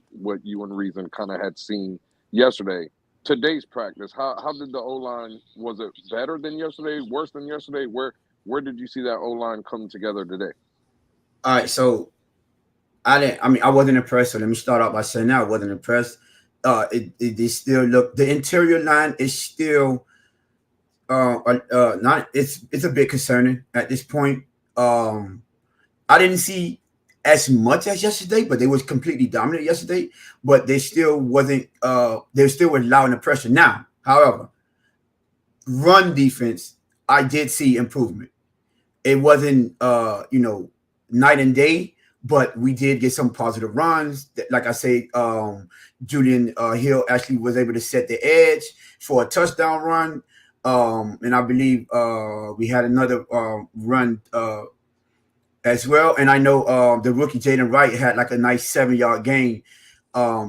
you and Reason kind of had seen yesterday. Today's practice, how did the O-line, was it better than yesterday, worse than yesterday? Where did you see that O-line come together today? All right, so I wasn't impressed. So let me start out by saying that I wasn't impressed. It still look, the interior line is still not. It's a bit concerning at this point. I didn't see as much as yesterday, but they was completely dominant yesterday. But they still wasn't. They still were allowing the pressure. Now, however, run defense, I did see improvement. It wasn't night and day. But we did get some positive runs. Like I say, Julian Hill actually was able to set the edge for a touchdown run. And I believe we had another run as well. And I know the rookie Jalen Wright had like a nice 7-yard gain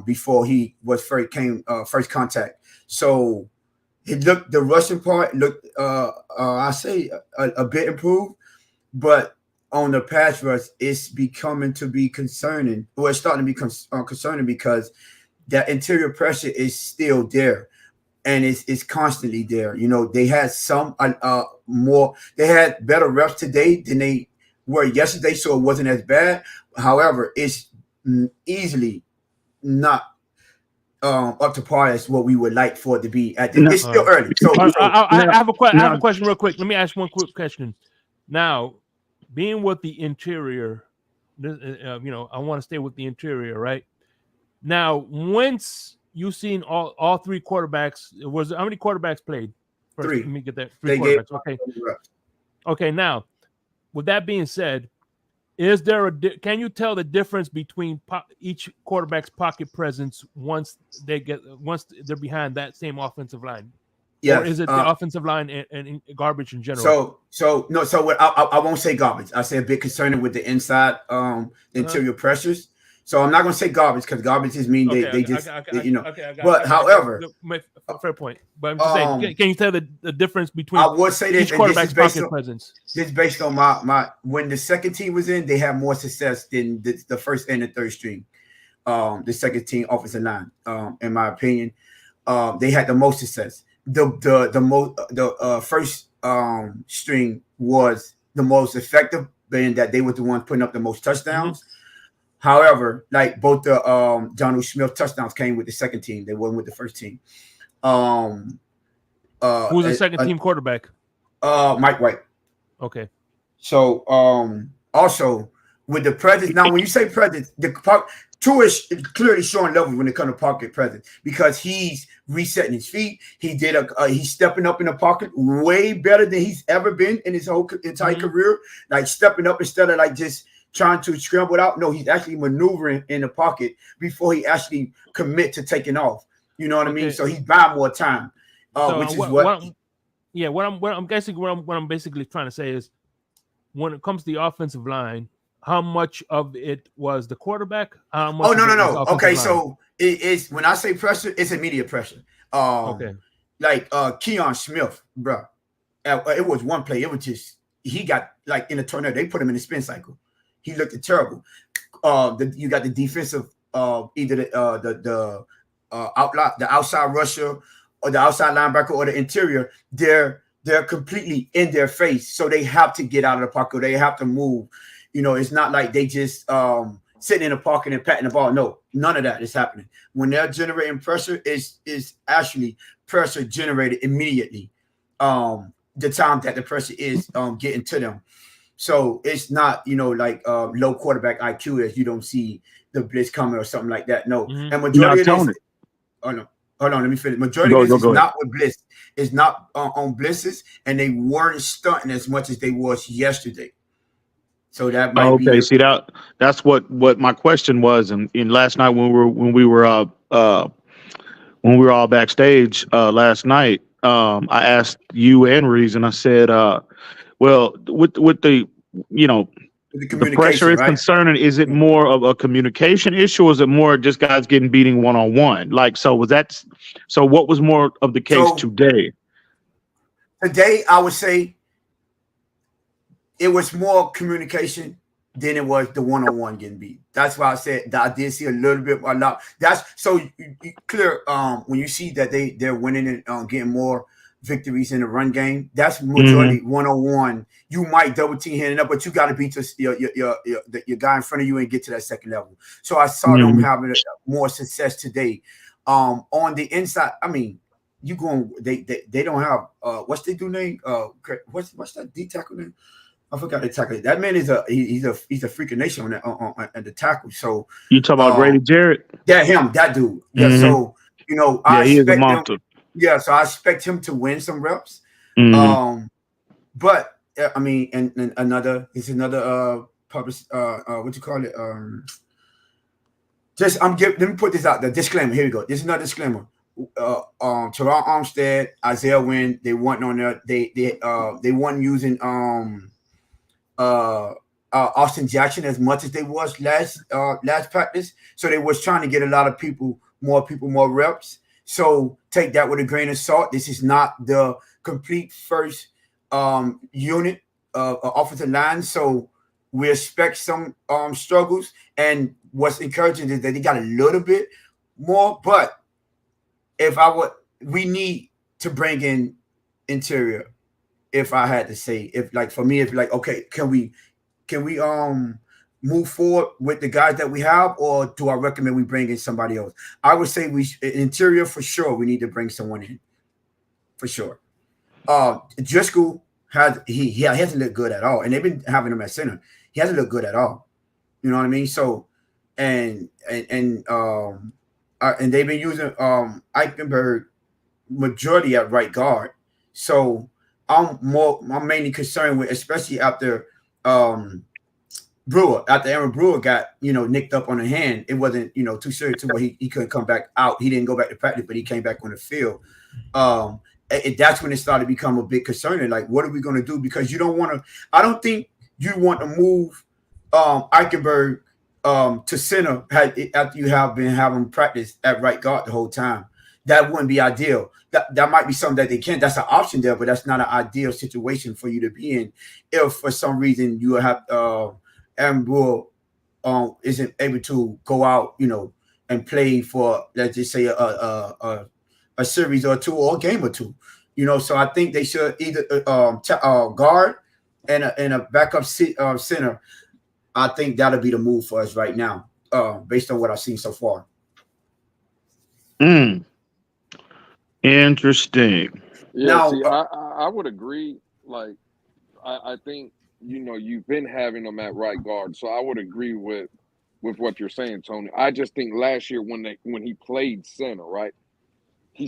before he was first contact. So the rushing part looked, I say, a bit improved, but on the pass rush, it's becoming to be concerning. Well, it's starting to be concerning because that interior pressure is still there, and it's constantly there. They had some they had better reps today than they were yesterday, so it wasn't as bad. However, it's easily not up to par as what we would like for it to be. It's still early. So I have a question real quick. Let me ask one quick question. Now, being with the interior, I want to stay with the interior, right? Now, once you've seen all three quarterbacks, how many quarterbacks played? First, 3. Let me get that. 3 quarterbacks. Okay. Okay. Now, with that being said, is there can you tell the difference between each quarterback's pocket presence once they're behind that same offensive line? Yeah, or is it the offensive line and garbage in general? So what I won't say garbage. I say a bit concerning with the inside interior pressures. So I'm not going to say garbage because garbage just mean they just But however, fair point. But I'm just saying, can you tell the difference between I would say each quarterback's pocket presence? This is based on my when the second team was in, they had more success than the first and the third string. The second team offensive line, in my opinion, they had the most success. The first string was the most effective, being that they were the ones putting up the most touchdowns. Mm-hmm. However, like both the John O. Smith touchdowns came with the second team; they weren't with the first team. Who's the second team quarterback? Mike White. Okay. So also with the presence. Now, when you say presence, Tua is clearly showing levels when it comes to pocket presence because he's resetting his feet. He's stepping up in the pocket way better than he's ever been in his whole entire career. Like stepping up instead of like just trying to scramble out. No, he's actually maneuvering in the pocket before he actually commit to taking off. You know what I mean? So he's buying more time, which is what I'm basically trying to say is when it comes to the offensive line, how much of it was the quarterback? How much no. Okay, line? So it is when I say pressure, it's immediate pressure. Like Keon Smith, bro. It was one play. It was just he got like in a tornado. They put him in a spin cycle. He looked terrible. You got the defensive either the outside rusher or the outside linebacker or the interior. They're completely in their face, so they have to get out of the pocket. They have to move. It's not like they just sitting in the pocket and patting the ball. No, none of that is happening. When they're generating pressure, is actually pressure generated immediately. The time that the pressure is getting to them. So it's not, like low quarterback IQ as you don't see the blitz coming or something like that. No. And majority of this. Oh no. Hold on, let me finish. Majority of this is Go ahead. not with Bliss. It's not on Blisses, and they weren't stunting as much as they was yesterday. So that might be Okay, the see that's what my question was, and in last night when we were all backstage last night, I asked you and Reason. I said, well, with the you know the the pressure communication, is right? concerning, is it more of a communication issue, or is it more just guys getting beating one on one? Like, so what was more of the case So today? today, I would say it was more communication than it was the one-on-one getting beat. That's why I said that I did see a little bit a lot. That's so clear. When you see that they're winning and getting more victories in the run game, that's Hmm. majority one-on-one. You might double team handing up, but you got to beat your guy in front of you and get to that second level. So I saw them Hmm. having more success today. On the inside, I mean, you going they don't have what's they do name what's that D tackle name? I forgot the tackle. That man is he's a freaking nation on the tackle. So You talk about Grady Jarrett? that dude. Yeah. Hmm. So I Yeah, he is a expect them. monster. Yeah. So I expect him to win some reps. Hmm. But I mean, and another public what you call it just let me put this out the disclaimer. Here we go. This is another disclaimer. Terrell Armstead, Isaiah Wynn, they weren't on there. They weren't using Austin Jackson as much as they was last practice. So they was trying to get a lot of more reps. So take that with a grain of salt. This is not the complete first unit of offensive line. So we expect some struggles. And what's encouraging is that they got a little bit more. But we need to bring in interior. If I had to say, if like for me, if like okay, can we move forward with the guys that we have, or do I recommend we bring in somebody else? I would say interior for sure. We need to bring someone in for sure. Driscoll he hasn't looked good at all, and they've been having him at center. He hasn't looked good at all. You know what I mean? So, and they've been using Ikenberg majority at right guard. So I'm mainly concerned with, especially after Aaron Brewer got nicked up on the hand. It wasn't too serious to where he couldn't come back out. He didn't go back to practice, but he came back on the field. That's when it started to become a big concern. Like, what are we going to do? Because you don't want to. I don't think you want to move Ikenberg to center after you have been having practice at right guard the whole time. That wouldn't be ideal. That might be something that they can. That's an option there, but that's not an ideal situation for you to be in. If for some reason you have Aaron Brewer isn't able to go out, and play for, let's just say a series or two or a game or two, So I think they should either guard and a backup center. I think that'll be the move for us right now, based on what I've seen so far. Interesting. Yeah, Now, see, I would agree. Like, I think you've been having them at right guard, so I would agree with what you're saying, Tony. I just think last year when he played center, right? He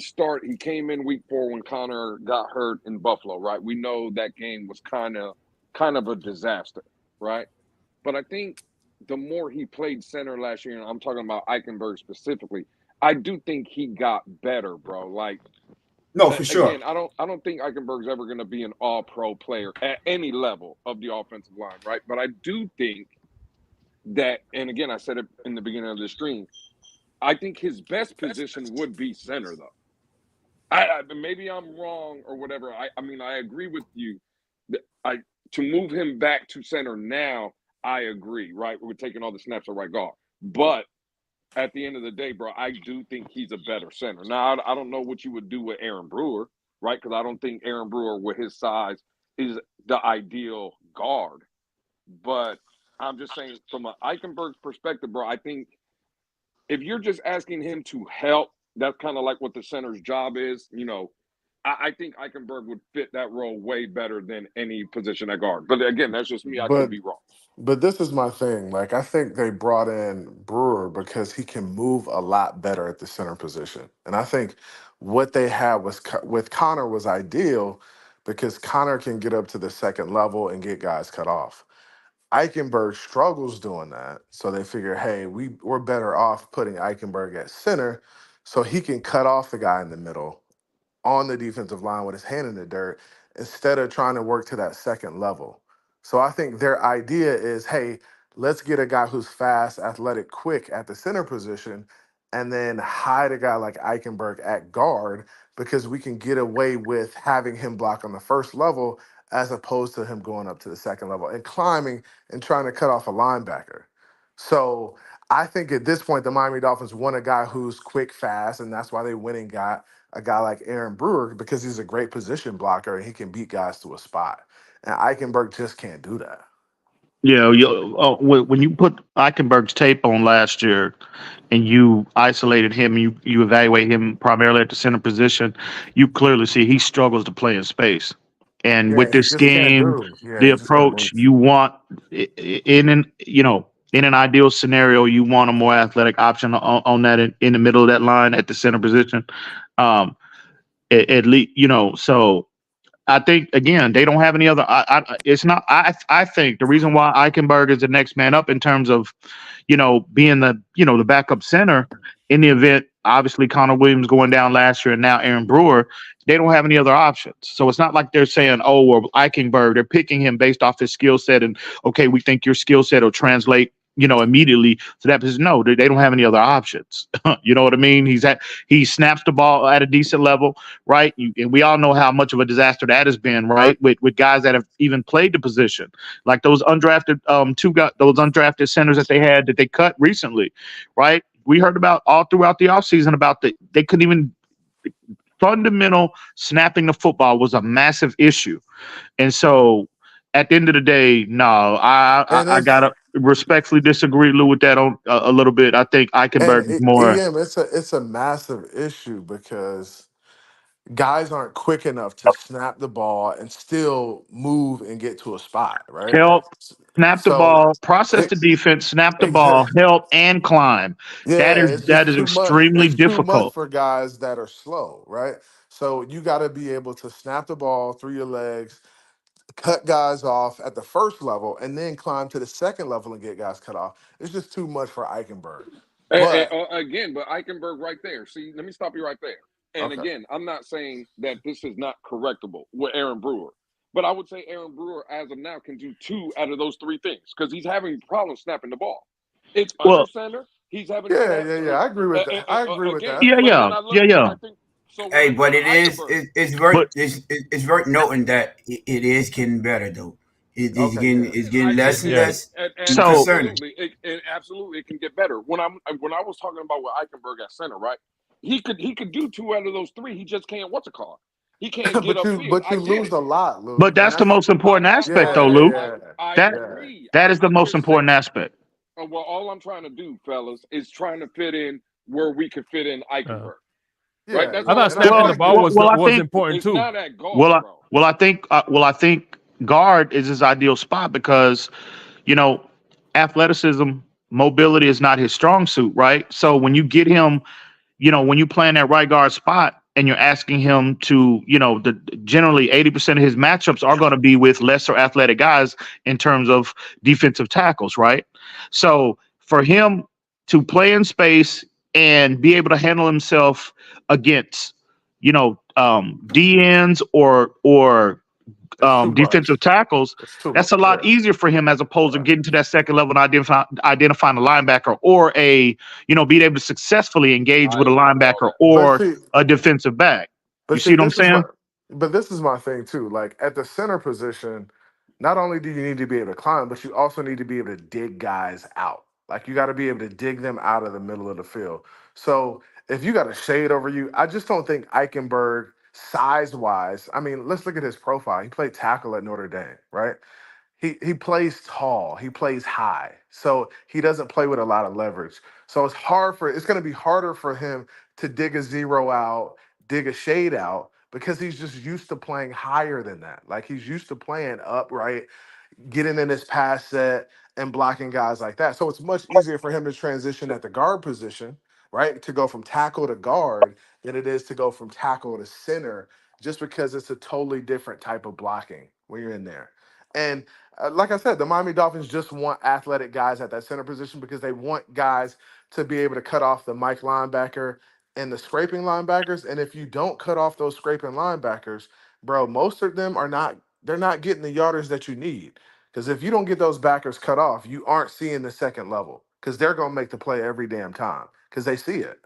came in week 4 when Connor got hurt in Buffalo, right? We know that game was kind of a disaster, right? But I think the more he played center last year, and I'm talking about Ikenberg specifically, I do think he got better, bro. Like, no, for sure. again, I don't think Eichenberg's ever going to be an all-pro player at any level of the offensive line, right? But I do think that, and again, I said it in the beginning of the stream, I think his best position would be center, though. Maybe I'm wrong or whatever. I mean, I agree with you. To move him back to center now, I agree, right? We're taking all the snaps at right guard, but at the end of the day, bro, I do think he's a better center. Now, I don't know what you would do with Aaron Brewer, right? Because I don't think Aaron Brewer, with his size, is the ideal guard. But I'm just saying, from an Eichenberg's perspective, bro, I think if you're just asking him to help, that's kind of like what the center's job is. I think Ikenberg would fit that role way better than any position at guard. But again, that's just me. I could But be wrong. but this is my thing. Like I think they brought in Brewer because he can move a lot better at the center position, and I think what they had was with Connor was ideal because Connor can get up to the second level and get guys cut off. Eichenberg struggles doing that, so they figure, hey, we're better off putting Eichenberg at center, so he can cut off the guy in the middle on the defensive line with his hand in the dirt instead of trying to work to that second level. So I think their idea is, hey, let's get a guy who's fast, athletic, quick at the center position, and then hide a guy like Eichenberg at guard because we can get away with having him block on the first level as opposed to him going up to the second level and climbing and trying to cut off a linebacker. So I think at this point, the Miami Dolphins want a guy who's quick, fast, and that's why they went and got a guy like Aaron Brewer because he's a great position blocker and he can beat guys to a spot. And Eichenberg just can't do that. Yeah, when you put Eichenberg's tape on last year and you isolated him, you evaluate him primarily at the center position, you clearly see he struggles to play in space. And Yeah, with he this just can't scheme, do. Yeah, the he just can't approach move. you want in an ideal scenario, you want a more athletic option on that in the middle of that line at the center position. Um, at least so. I think again they don't have any other. It's not. I think the reason why Eichenberg is the next man up in terms of, being the backup center in the event. Obviously, Connor Williams going down last year, and now Aaron Brewer. They don't have any other options. So it's not like they're saying, "Oh, well, Eichenberg." They're picking him based off his skill set, and okay, we think your skill set will translate. Immediately to that position. No, they don't have any other options. You know what I mean? He snaps the ball at a decent level, right? And we all know how much of a disaster that has been, right? With guys that have even played the position, like those undrafted those undrafted centers that they had that they cut recently, right? We heard about all throughout the offseason about they couldn't even fundamental snapping the football was a massive issue, and so at the end of the day, no, And I it's gotta respectfully disagree, Lou, with that on a little bit. I think and Eichenberg is more. EM, it's a massive issue because guys aren't quick enough to snap the ball and still move and get to a spot, right? Help, snap the So ball, process the it, defense, snap the ball, exactly. help, and climb. That Yeah, is it's that just is too much. extremely It's too much difficult. for guys that are slow, right? So you got to be able to snap the ball through your legs, cut guys off at the first level, and then climb to the second level and get guys cut off. It's just too much for Eichenberg. But Again, but Eichenberg right there. See, let me stop you right there. And okay, again, I'm not saying that this is not correctable with Aaron Brewer, but I would say Aaron Brewer, as of now, can do 2 out of those 3 things because he's having problems snapping the ball. It's under Well, center. He's having yeah, snaps. yeah, yeah. I agree with that. I agree with Again, that. yeah, but yeah, when I yeah, look, when yeah. I think, so when Hey, I think but of Eichenberg, But it's worth noting that it is getting better though. It's Okay, getting yeah. it's getting less and yeah, less and so concerning. absolutely, it can get better. When I was talking about with Eichenberg at center, right? He could do 2 out of those 3. He just can't. What's it called? He can't get upfield. But I you get lose it. a lot, Lou, but and that's the that's most important aspect, yeah, though, yeah, Lou. yeah, I That yeah. agree. that is the I'm most just saying. important aspect. Well, all I'm trying to do, fellas, is trying to fit in where we could fit in Uh, Eichenberg. Right? Yeah, That's I yeah, all I'm thought and I, trying to snapping and the I do. ball get Well, I was think important It's too. not at guard, bro. I think guard is his ideal spot because you know athleticism, mobility is not his strong suit, right? So when you get him, when you play in that right guard spot and you're asking him to, generally 80% of his matchups are going to be with lesser athletic guys in terms of defensive tackles, right? So for him to play in space and be able to handle himself against, DNs or it's too defensive much. tackles, It's too that's much. a lot Yeah, easier for him as opposed to yeah. getting to that second level and identifying a linebacker or being able to successfully engage I with a agree with all linebacker that. But or see, a defensive back. You But see see, what I'm saying? this is my thing too. Like at the center position, not only do you need to be able to climb, but you also need to be able to dig guys out. Like you got to be able to dig them out of the middle of the field. So if you got a shade over you, I just don't think Eichenberg size wise. I mean, let's look at his profile. He played tackle at Notre Dame, right? He plays tall, he plays high, so he doesn't play with a lot of leverage. So it's going to be harder for him to dig a zero out, dig a shade out because he's just used to playing higher than that. Like he's used to playing upright, getting in his pass set and blocking guys like that. So it's much easier for him to transition at the guard position, right? To go from tackle to guard than it is to go from tackle to center, just because it's a totally different type of blocking when you're in there. And like I said, the Miami Dolphins just want athletic guys at that center position because they want guys to be able to cut off the Mike linebacker and the scraping linebackers. And if you don't cut off those scraping linebackers, bro, most of them are not, they're not getting the yardage that you need. Because if you don't get those backers cut off, you aren't seeing the second level because they're going to make the play every damn time because they see it.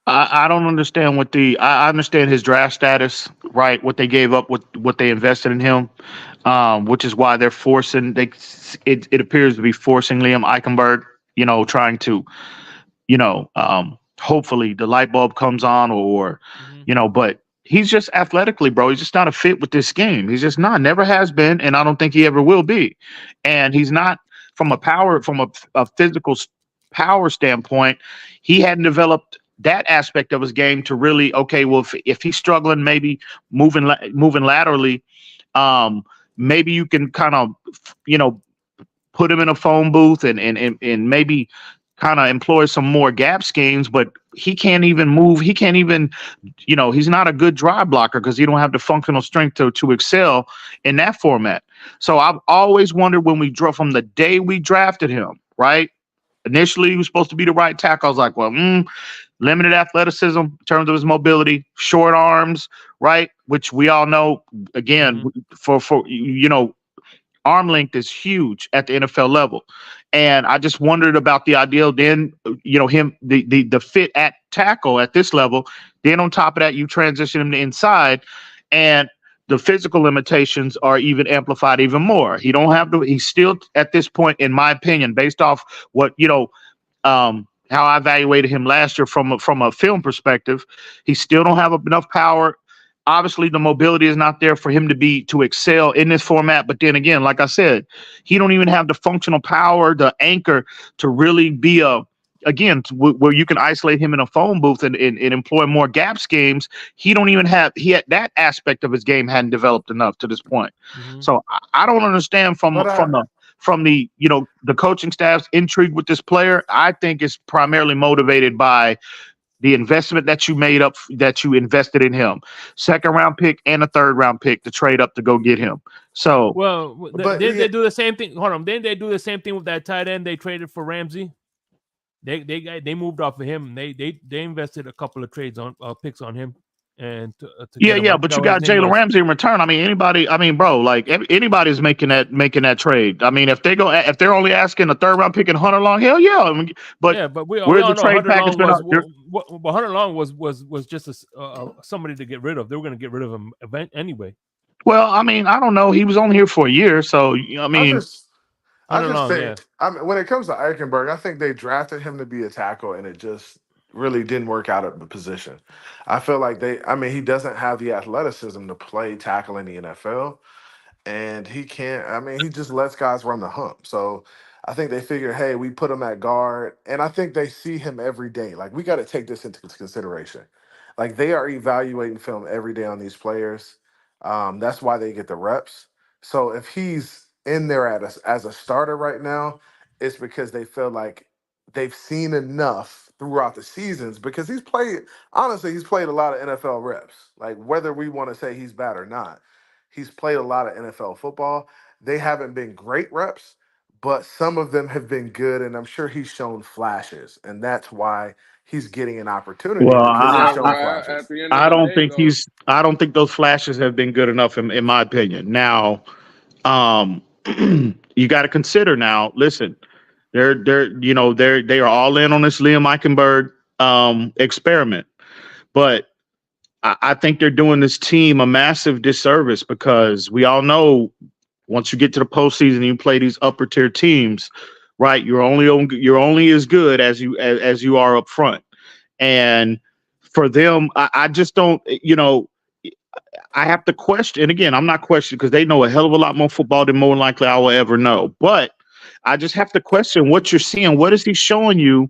I don't understand I understand his draft status, right? What they gave up, what they invested in him, which is why they're forcing. It appears to be forcing Liam Ikenberg, trying to, hopefully the light bulb comes on, or but he's just athletically, bro. He's just not a fit with this game. He's just not, never has been, and I don't think he ever will be. And he's not from a physical power standpoint. He hadn't developed that aspect of his game to really, okay, well, if he's struggling, maybe moving laterally, maybe you can kind of, put him in a phone booth and maybe kind of employ some more gap schemes, but he can't even move. He can't even, he's not a good drive blocker because he don't have the functional strength to excel in that format. So I've always wondered when from the day we drafted him, right? Initially, he was supposed to be the right tackle. I was like, well, limited athleticism in terms of his mobility, short arms, right? Which we all know, again, for arm length is huge at the NFL level. And I just wondered about the ideal then, him, the fit at tackle at this level. Then on top of that, you transition him to inside, and the physical limitations are even amplified even more. He's still at this point, in my opinion, based off what, how I evaluated him last year from a film perspective, he still don't have enough power. Obviously, the mobility is not there for him to excel in this format. But then again, like I said, he don't even have the functional power, the anchor to really be where you can isolate him in a phone booth and employ more gap schemes. He had that aspect of his game hadn't developed enough to this point. So I don't understand from the the coaching staff's intrigue with this player. I think it's primarily motivated by the investment that you invested in him, 2nd round pick and a 3rd round pick to trade up to go get him. So, they do the same thing. Hold on, then they do the same thing with that tight end they traded for Ramsey. They moved off of him. They invested a couple of picks on him. And but you got Jalen Ramsey in return. I mean, anybody's making that trade. I mean, if they're only asking a 3rd round pick and Hunter Long, hell yeah. I mean, but we where's all the trade package been out there? Hunter Long was just somebody to get rid of. They were going to get rid of him anyway. Well, I mean, I don't know. He was only here for a year, so I mean. I just think, when it comes to Ikenberg, I think they drafted him to be a tackle, and it just really didn't work out at the position. I feel like he doesn't have the athleticism to play tackle in the NFL, and he can't. He just lets guys run the hump. So I think they figured, hey, we put him at guard, and I think they see him every day. Like, we got to take this into consideration. Like, they are evaluating film every day on these players. That's why they get the reps. So if he's in there as a starter right now, it's because they feel like they've seen enough throughout the seasons, because he's played a lot of NFL reps. Like, whether we want to say he's bad or not, he's played a lot of NFL football. They haven't been great reps, but some of them have been good, and I'm sure he's shown flashes, and that's why he's getting an opportunity. Well, at the end of I the don't day, think though, I don't think those flashes have been good enough in my opinion. Now, you got to consider now. Listen, they are all in on this Liam Ikenberg experiment, but I think they're doing this team a massive disservice, because we all know once you get to the postseason and you play these upper tier teams, right? You're only as good as you are up front, and for them, I just don't. I have to question, and again, I'm not questioning because they know a hell of a lot more football than more likely I will ever know. But I just have to question what you're seeing. What is he showing you,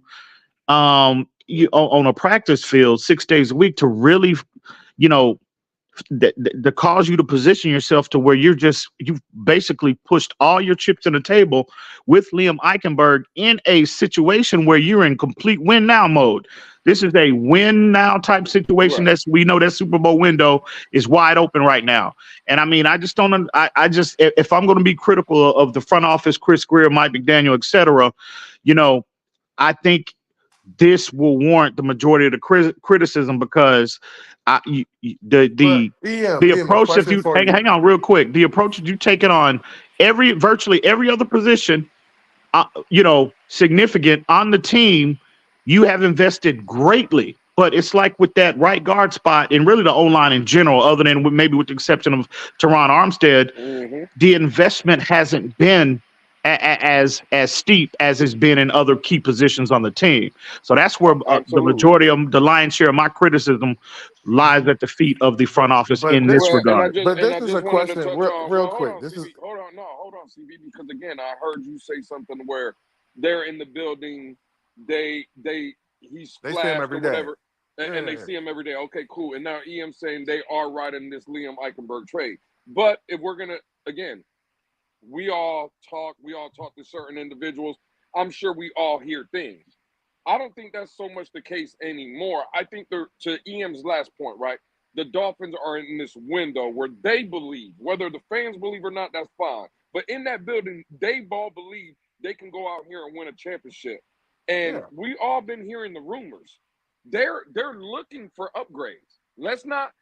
on a practice field 6 days a week to really, that cause you to position yourself to where you've basically pushed all your chips on the table with Liam Ikenberg in a situation where you're in complete win now mode. This is a win now type situation. Right. We know that Super Bowl window is wide open right now. And I mean, I just don't, I just, if I'm going to be critical of the front office, Chris Greer, Mike McDaniel, et cetera, I think this will warrant the majority of the criticism because But the EM, a approach that question you for you. hang on real quick, the approach that you taken on virtually every other position, significant on the team, you have invested greatly. But it's like with that right guard spot and really the O-line in general, other than maybe with the exception of Teron Armstead, the investment hasn't been as steep as it's been in other key positions on the team. So that's where the Absolutely. majority of the lion's share of my criticism lies at the feet of the front office But in this, this Well, and I regard. just but and this I is a just wanted to question, touch real, on. real Well, hold quick. on, This is CB. Hold on, CB. Because again, I heard you say something where they're in the building. He they see him splashed every or day. whatever, and they Yeah. see him every day. Okay, cool. And now EM saying they are right in this Liam Eichenberg trade. But if we're gonna again, we all talk to certain individuals. I'm sure we all hear things. I don't think that's so much the case anymore. I think to EM's last point, right? The Dolphins are in this window where they believe, whether the fans believe or not, that's fine. But in that building, they all believe they can go out here and win a championship. And Yeah. we all been hearing the rumors. They're looking for upgrades. Let's not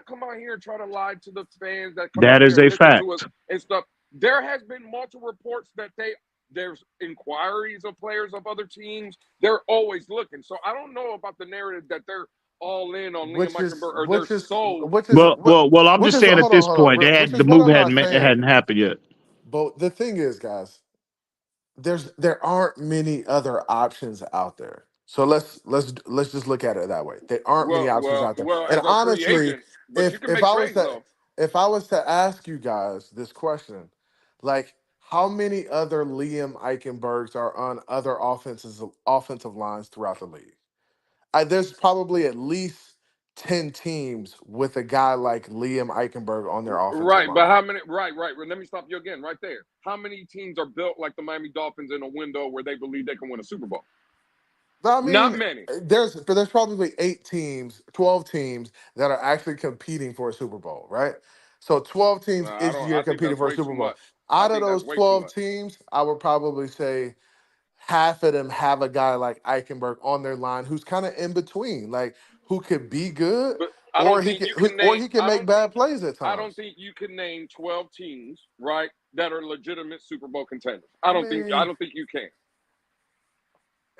come out here and try to lie to the fans that come That out is here and a listen to us fact. and stuff. There has been multiple reports that there's inquiries of players of other teams. They're always looking. So I don't know about the narrative that they're all in on Liam Which is Eichenberg or they're which is so. which is what I'm which just is saying at this hold on, point, which the is what move I'm not hadn't saying. happened yet. But the thing is, guys, there aren't many other options out there. So let's just look at it that way. There aren't many Well, options well, out there. well, And as a free honestly, agent, but you if can if make I was trades to though. if I was to ask you guys this question, like how many other Liam Eichenbergs are on other offensive lines throughout the league? There's probably at least 10 teams with a guy like Liam Eichenberg on their offensive Right, but line. how many? Right. Let me stop you again, right there. How many teams are built like the Miami Dolphins in a window where they believe they can win a Super Bowl? I Not mean, many. there's probably 8 teams, 12 teams that are actually competing for a Super Bowl, right? So 12 teams I each don't. year I think competing that's for a way Super too Bowl. much. I Out of think that's those way too 12 much. teams, I would probably say half of them have a guy like Eichenberg on their line who's kind of in between, like who could be good But I don't think you can or name. he can make bad plays at I don't times. think you can name 12 teams, right, that are legitimate Super Bowl contenders. I I don't think. mean, I don't think you can.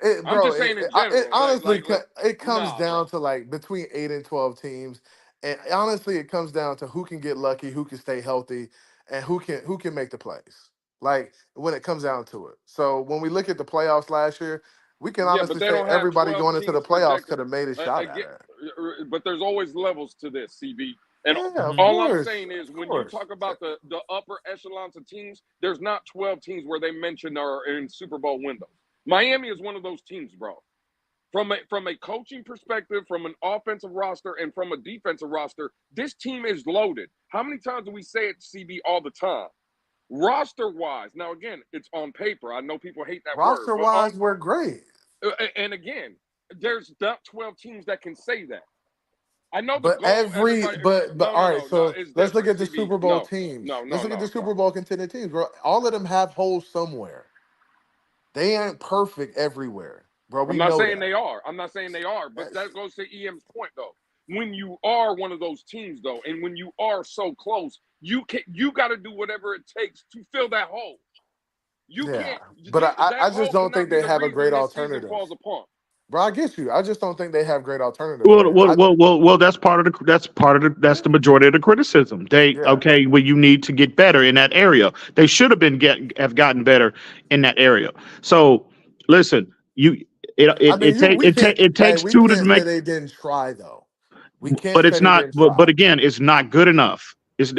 It, I'm bro, just it, saying in it general. honestly it comes Nah, bro. down to like between 8 and 12 teams, and honestly, it comes down to who can get lucky, who can stay healthy, and who can make the plays. Like when it comes down to it. So when we look at the playoffs last year, we can Yeah, but honestly they say don't have everybody 12 going into the teams playoffs projected. could have made a shot at Again, it. but there's always levels to this, CB. And Yeah, of all I'm course, saying is, of when you course. talk about the upper echelons of teams, there's not 12 teams where they mentioned are in Super Bowl windows. Miami is one of those teams, bro. From a coaching perspective, from an offensive roster, and from a defensive roster, this team is loaded. How many times do we say it, CB, all the time? Roster wise, now again, it's on paper. I know people hate that word, Roster but wise, we're great. and again, there's not 12 teams that can say that. I know the But goal, everybody. but No, all no, right, no, no. so It's let's look different, at the CB. Super Bowl No, teams. no, Let's no, look at the no, no. Super Bowl contending teams, bro. All of them have holes somewhere. They ain't perfect everywhere, bro. I'm We not know saying that. they are. I'm not saying they are, but That's- that goes to EM's point, though. When you are one of those teams, though, and when you are so close, you got to do whatever it takes to fill that hole. You yeah, can't. but That I just hole don't cannot think be they the have a reason great this season alternative, falls apart. bro. I get you. I just don't think they have great alternatives right now. That's the majority of the criticism. Yeah. Well, you need to get better in that area. They should have gotten better in that area. So listen, I mean, we can't. it Hey, takes we two to can't say make, they didn't try though. We can't but say it's they not. didn't But try. again, it's not good enough.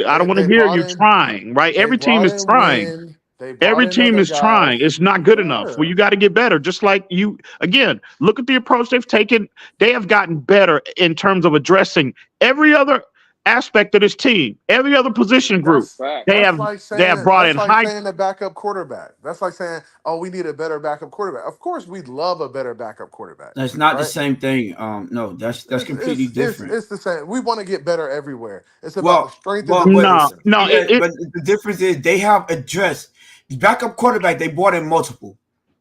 I don't want to They hear brought you in. trying. Right? They Every team brought is in trying. Win. They brought Every in team other is trying. guys. It's not good enough. Well, Yeah. you got to get better. Just like you, again, look at the approach they've taken. They have gotten better in terms of addressing every other aspect of this team. Every other position group, That's Fact. they that's have like they have saying brought that's in like high. saying the backup quarterback. That's like saying, oh, we need a better backup quarterback. Of course, we'd love a better backup quarterback, That's not the right? same thing. No, that's completely different. It's the same. We want to get better everywhere. It's about the Well, strength of the well, but No, position. no. yeah, but the difference is they have addressed the backup quarterback. They brought in multiple.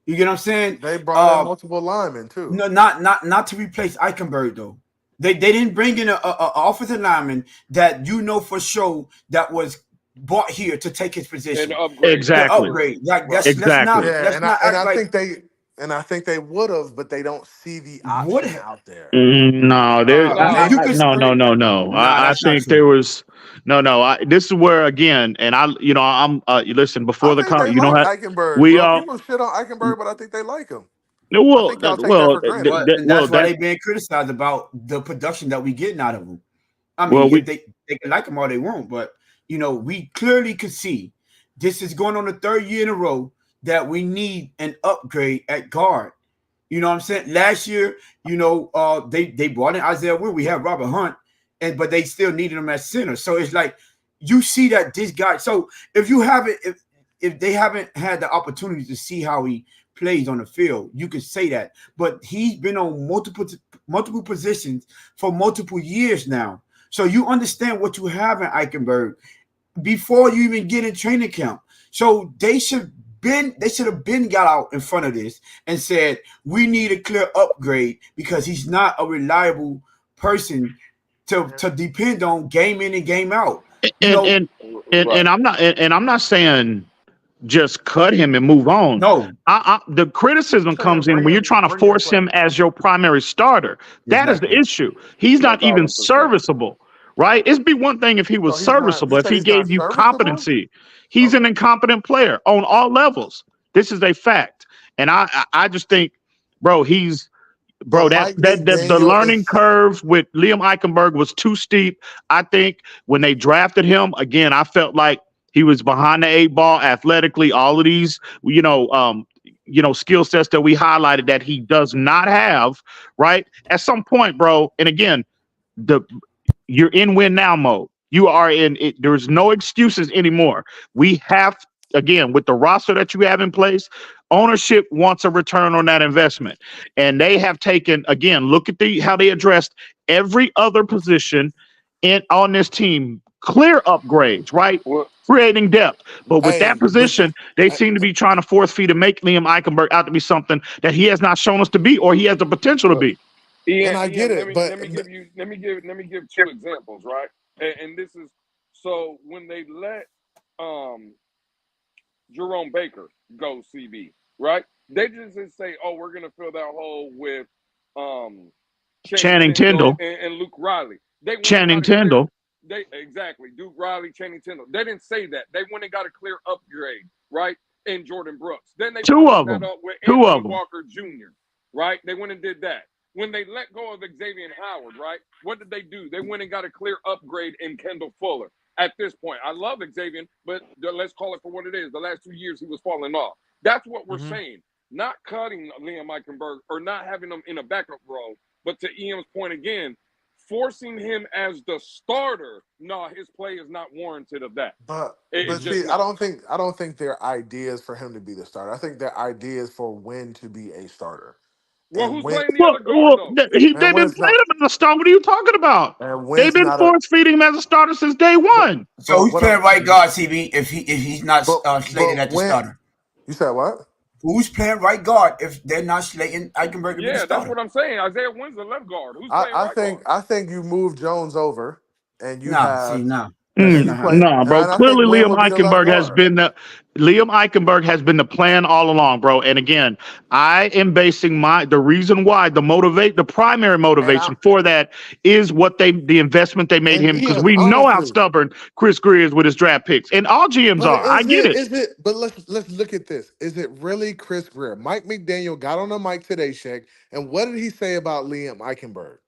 You get what I'm saying? They brought in multiple linemen too. No, not to replace Ikenberg though. They didn't bring in a offensive lineman that you know for sure that was brought here to take his And position. upgrade. Exactly. Upgrade. Like Right. Exactly. Yeah, let's not act like I think they would have, but they don't see the would option have. out there. No, there. Nah, I You could No, no, disagree. no, no. Nah, I that's not think true. there was no. This is where again, and I'm. Listen, I before the think they you know like how Ikenberg, we bro. all. People shit on Ikenberg, but I think they like him. I Well, think y'all take that for granted. And well, that's why that they being criticized about the production that we getting out of them. I well, mean, if we they can like them all they want, but we clearly could see this is going on the third year in a row that we need an upgrade at guard. You know what I'm saying? Last year, they brought in Isaiah Will. We have Robert Hunt, but they still needed him at center. So it's like you see that this guy. So if you haven't, if they haven't had the opportunity to see how he plays on the field, you could say that. But he's been on multiple positions for multiple years now. So you understand what you have in Ikenberg before you even get in training camp. So they should have been got out in front of this and said we need a clear upgrade because he's not a reliable person to depend on game in and game out. and Right. I'm not saying just cut him and move on. No, The criticism I'm saying comes in when you're trying to bring him force him as your primary starter. That is the exactly. issue. He's not even 1000%. serviceable, right? It'd be one thing if he was So he's not. You serviceable, if say he he's not gave you serviceable? competency. He's an Okay. incompetent player on all levels. This is a fact, and I just think, bro, So that Mike the McDaniel learning is. curve with Liam Eichenberg was too steep. I think when they drafted him, again, I felt like he was behind the eight ball athletically. All of these, skill sets that we highlighted that he does not have, right? At some point, bro, and again, you're in win now mode. You are in it. There's no excuses anymore. We have, again, with the roster that you have in place, ownership wants a return on that investment. And they have taken, again, look at how they addressed every other position on this team. Clear upgrades, right? Well, Creating depth. But with that Hey, but position, they seem to be trying to force feed and make Liam Eichenberg out to be something that he has not shown us to be, or he has the potential to look, be. and I get Ian, it, but let me give two examples, right? And this is so when they let Jerome Baker go CB, right? They just didn't say, "Oh, we're gonna fill that hole with Channing Tindall. and Luke Riley." They went and Channing got a clear- Tindall. exactly Duke Riley, Channing Tindall. They didn't say that. They went and got a clear upgrade, right? In Jordan Brooks. Then they Two followed of them. that up with Two of Anthony them. Walker Jr., right? They went and did that. When they let go of Xavier Howard, right? What did they do? They went and got a clear upgrade in Kendall Fuller. At this point, I love Xavier, but let's call it for what it is. The last 2 years, he was falling off. That's what we're saying. Not cutting Liam Eichenberg or not having him in a backup role, but to Ian's point again, forcing him as the starter. No, his play is not warranted of that. But It's see, just I not. don't think their idea is for him to be the starter. I think their idea is for when to be a starter, Well, and who's when playing the other guard though? They've and when been it's not playing him as a starter. What are you talking about? and when They've it's been not a. force feeding him as a starter since day But one. So who's what playing I'm right guard, CB? If he's not slated but at the when starter, you said what? who's playing right guard if they're not slating Ikenberg to be the Yeah, that's starter? what I'm saying. Isaiah Wynn's the left guard. Who's playing right guard? I think you move Jones over, and you Nah, see, have nah, that should you not play, happen. No, and bro. I think Clearly, Wynn would be the left guard. Liam Eichenberg has been the plan all along, bro. And again, I am basing the reason why the primary And I motivation for that is the investment they made and him, because Ian, we know how honestly, stubborn Chris Greer is with his draft picks, and all GMs but are. I get it. is it? But let's look at this. Is it really Chris Greer? Mike McDaniel got on the mic today, Shaq, and what did he say about Liam Eichenberg?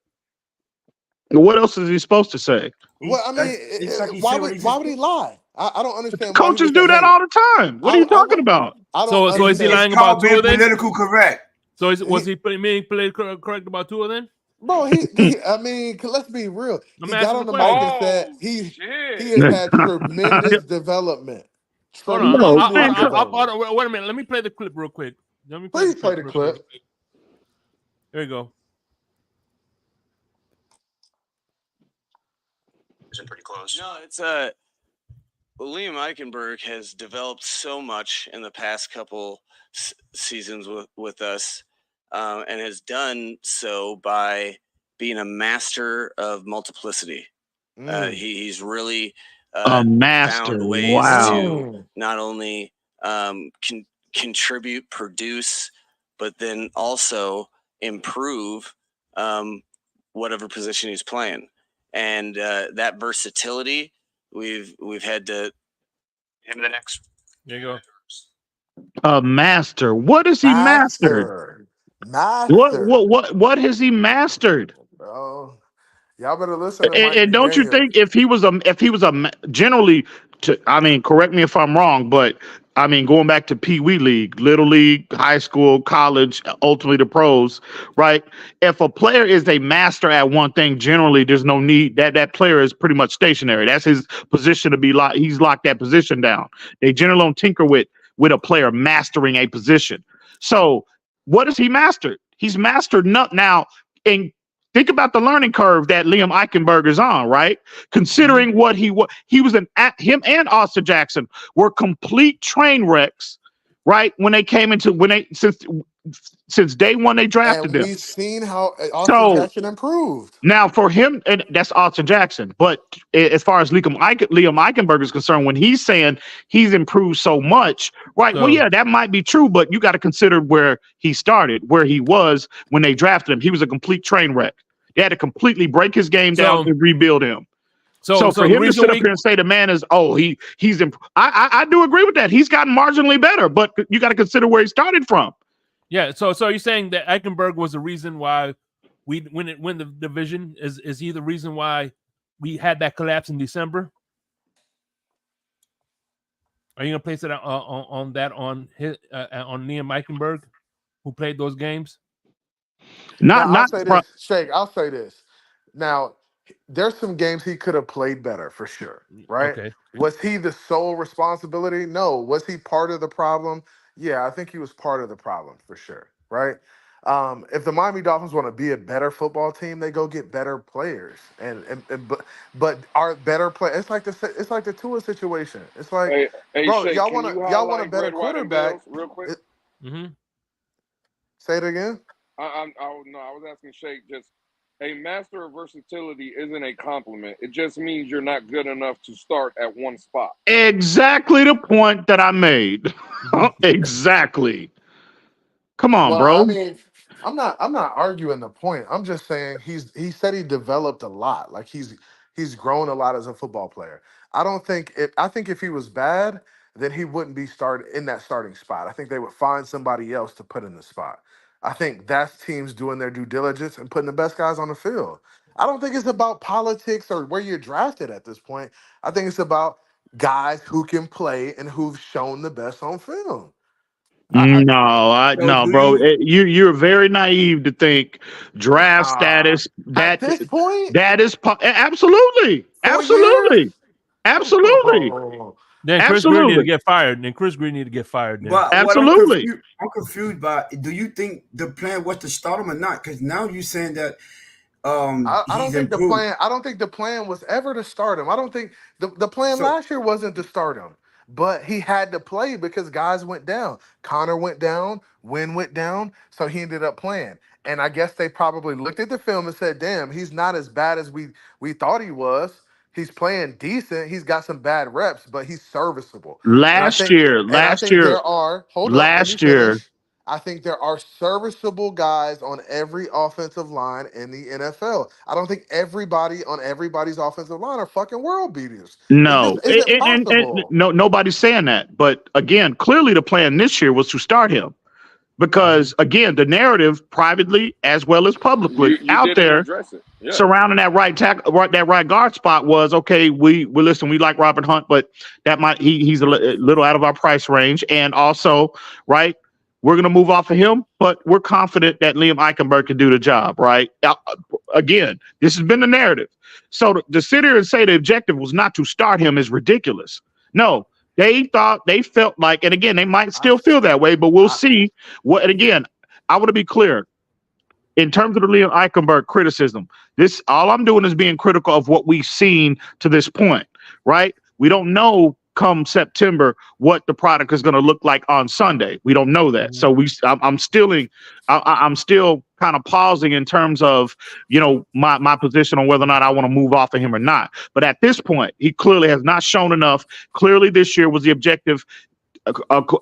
What else is he supposed to say? Well, I mean, It's like he said what he why just would he said. lie? I don't understand why he Coaches would say, do that "Hey, all the time. What are you talking about? I don't So is he understand." It's lying about called being Tua then? political correct. So was he being correct about Tua then? Bro, I mean, let's be real. I'm He got asking on the the mic question. and said Oh he shit! has had tremendous development. Hold on. No, Tremendous I- development. Wait a minute. Let me play the clip real quick. Let me play the Please play clip the real quick. clip. There you go. Isn't pretty close. No, it's Liam Ikenberg has developed so much in the past couple seasons with us, and has done so by being a master of multiplicity. He's really a master. found ways Wow. to not only contribute, produce, but then also improve whatever position he's playing. And that versatility, we've had to Him the next. There you go. A master. What has he mastered? Master. What has he mastered? Bro. Y'all better listen to Mike And don't you McDaniel. think if he was generally, I mean, correct me if I'm wrong, but I mean, going back to Pee Wee League, Little League, high school, college, ultimately the pros, right? If a player is a master at one thing, generally there's no need that player is pretty much stationary. That's his position to be locked. He's locked that position down. They generally don't tinker with a player mastering a position. So what has he mastered? He's mastered now. And think about the learning curve that Liam Ikenberg is on, right? Considering what he was him and Austin Jackson were complete train wrecks, right? Since day one they drafted And them. we've seen how Austin So Jackson improved. now for him, and that's Austin Jackson. But as far as Liam Eichenberg is concerned, when he's saying he's improved so much, right? So- Well, yeah, that might be true, but you got to consider where he started, where he was when they drafted him. He was a complete train wreck. They had to completely break his game down to rebuild him. So for the him to sit up here and say the man is, I do agree with that. He's gotten marginally better, but you got to consider where he started from. Yeah. So you're saying that Ikenberg was the reason why we win the division? Is he the reason why we had that collapse in December? Are you gonna place it on Liam Eichenberg, who played those games? I'll say this, Shake. I'll say this. Now, there's some games he could have played better for sure, right? Okay. Was he the sole responsibility? No. Was he part of the problem? Yeah, I think he was part of the problem for sure, right? If the Miami Dolphins want to be a better football team, they go get better players, but are better play? It's like the Tua situation. It's like, Hey, bro, Shake, y'all can you want a highlight better Red, White, and quarterback? Bills real quick? Say it again. I was asking Shake, just a master of versatility isn't a compliment. It just means you're not good enough to start at one spot. Exactly the point that I made. Exactly. Come on, Well, bro. I mean, I'm not arguing the point. I'm just saying he said he developed a lot. Like he's grown a lot as a football player. I think if he was bad, then he wouldn't be in that starting spot. I think they would find somebody else to put in the spot. I think that's teams doing their due diligence and putting the best guys on the field. I don't think it's about politics or where you're drafted at this point. I think it's about guys who can play and who've shown the best on film. No, bro. You're very naive to think draft status at this point. Absolutely, 4 years. absolutely. Then Chris Greer need to get fired. But absolutely. I'm confused by. Do you think the plan was to start him or not? Because now you're saying that I don't he's think improved. the plan. I don't think the plan was ever to start him. I don't think the plan last year wasn't to start him, but he had to play because guys went down. Connor went down. Wynn went down, so he ended up playing. And I guess they probably looked at the film and said, "Damn, he's not as bad as we thought he was. He's playing decent. He's got some bad reps, but he's serviceable." Last year, there are. Hold up. Let me last year. finish. I think there are serviceable guys on every offensive line in the NFL. I don't think everybody on everybody's offensive line are fucking world beaters. No, It just isn't possible. no, nobody's saying that. But again, clearly the plan this year was to start him because again, the narrative privately as well as publicly You out there address it. Yeah. surrounding that right guard spot was okay. We listen. We like Robert Hunt, but that might he's a little out of our price range, and also right. We're going to move off of him, but we're confident that Liam Eichenberg can do the job, right? again, this has been the narrative. So to sit here and say the objective was not to start him is ridiculous. No, they felt like, and again, they might still feel that way, but we'll see what. And again, I want to be clear. In terms of the Liam Ikenberg criticism, all I'm doing is being critical of what we've seen to this point, right? We don't know come September what the product is going to look like on Sunday. We don't know that. So I'm still kind of pausing in terms of, my position on whether or not I want to move off of him or not. But at this point, he clearly has not shown enough. Clearly this year was the objective.